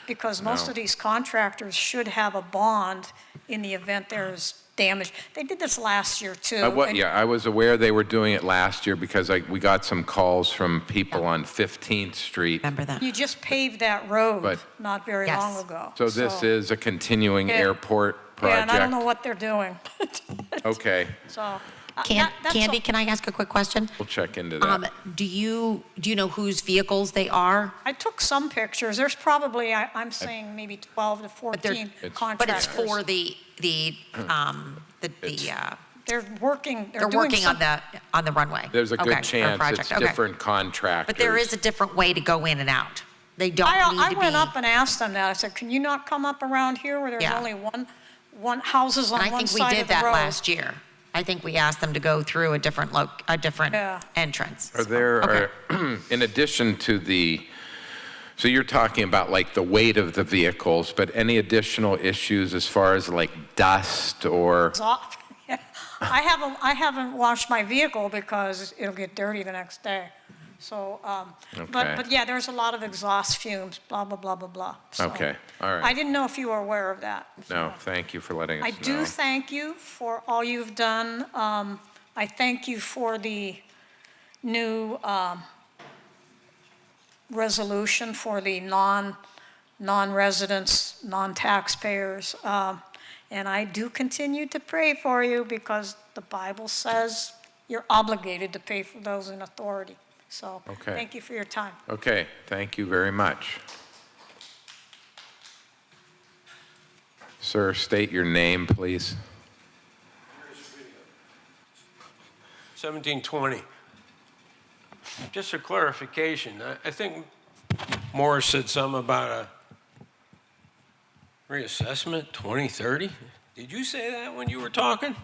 because most No. of these contractors should have a bond in the event there's damage. They did this last year too. and- Yeah, I was aware they were doing it last year because we got some calls from people on 15th Street. Remember that? You just paved that road But- not very Yes. long ago. So this is a continuing Yeah. airport Yeah, project? and I don't know what they're doing. Okay, So. that's Candy, all. can I ask a quick question? we'll check into that. Do you know whose vehicles they are? I took some pictures. There's probably, I'm saying maybe 12 to 14 It's- But it's contractors. for the They're working, they're doing working on the runway. There's a Okay, or good chance project, it's okay. different contractors. But there is a different way to go in and out. They don't need I to be. went up and asked them that. I said, can you not come up around here where there's Yeah. only one houses on And I one think we side did of the that road? last year. I think we asked them to go through a different Yeah. entrance. Are there, Okay. in addition to so you're talking about like the weight of the vehicles, but any additional issues as far as like dust or? Exhaust- yeah. I haven't washed my vehicle because it'll get dirty the next day. So, Okay. but yeah, there's a lot of exhaust fumes, blah, blah, blah, blah, blah. So, Okay, all right. I didn't know if you were aware of that. No, thank you for letting us I know. do thank you for all you've done. I thank you for the new resolution for the non-residents, non-taxpayers. And I do continue to pray for you because the Bible says you're obligated to pay for those in authority. So Okay. thank you for your time. Okay, thank you very much. Sir, state your name, please. 1720. Just a clarification. I think Morris said something about a reassessment 2030. Did you say that when you were talking?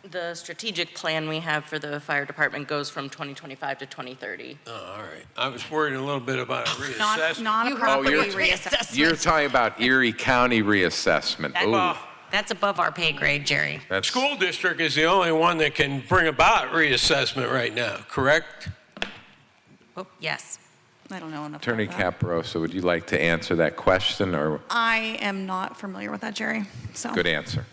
The strategic plan we have for the fire department goes from 2025 to 2030. Oh, all right. I was worried a little bit about a reassessment. Not a property you're- reassessment. You're talking about Erie County reassessment. Ooh, That's above our pay grade, Jerry. that's, School district is the only one that can bring about reassessment right now, correct? Oh, yes. I don't know enough Attorney about that. Caparosa, would you like to answer that question, or I am not familiar with that, Jerry, so. good answer?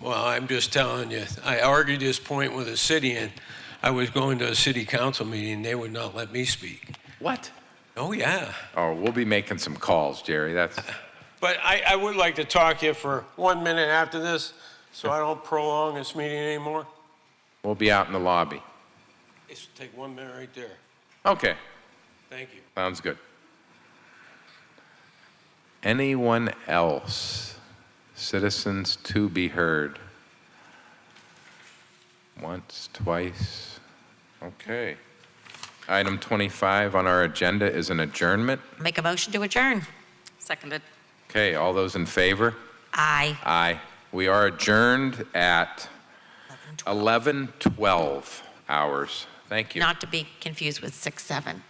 Well, I'm just telling you, I argued this point with the city, and I was going to a city council meeting, they would not let me speak. What? Oh, yeah. Oh, we'll be making some calls, Jerry. That's, But I would like to talk to you for 1 minute after this, so I don't prolong this meeting anymore. we'll be out in the lobby. Just take 1 minute right there. Okay, Thank you. sounds good. Anyone else? Citizens to be heard? Once, twice? Okay. Item 25 on our agenda is an adjournment. Make a motion to adjourn. Seconded. Okay, all those in favor? Aye. Aye. We are adjourned at 11:12 hours. Thank you. Not to be confused with 6-7.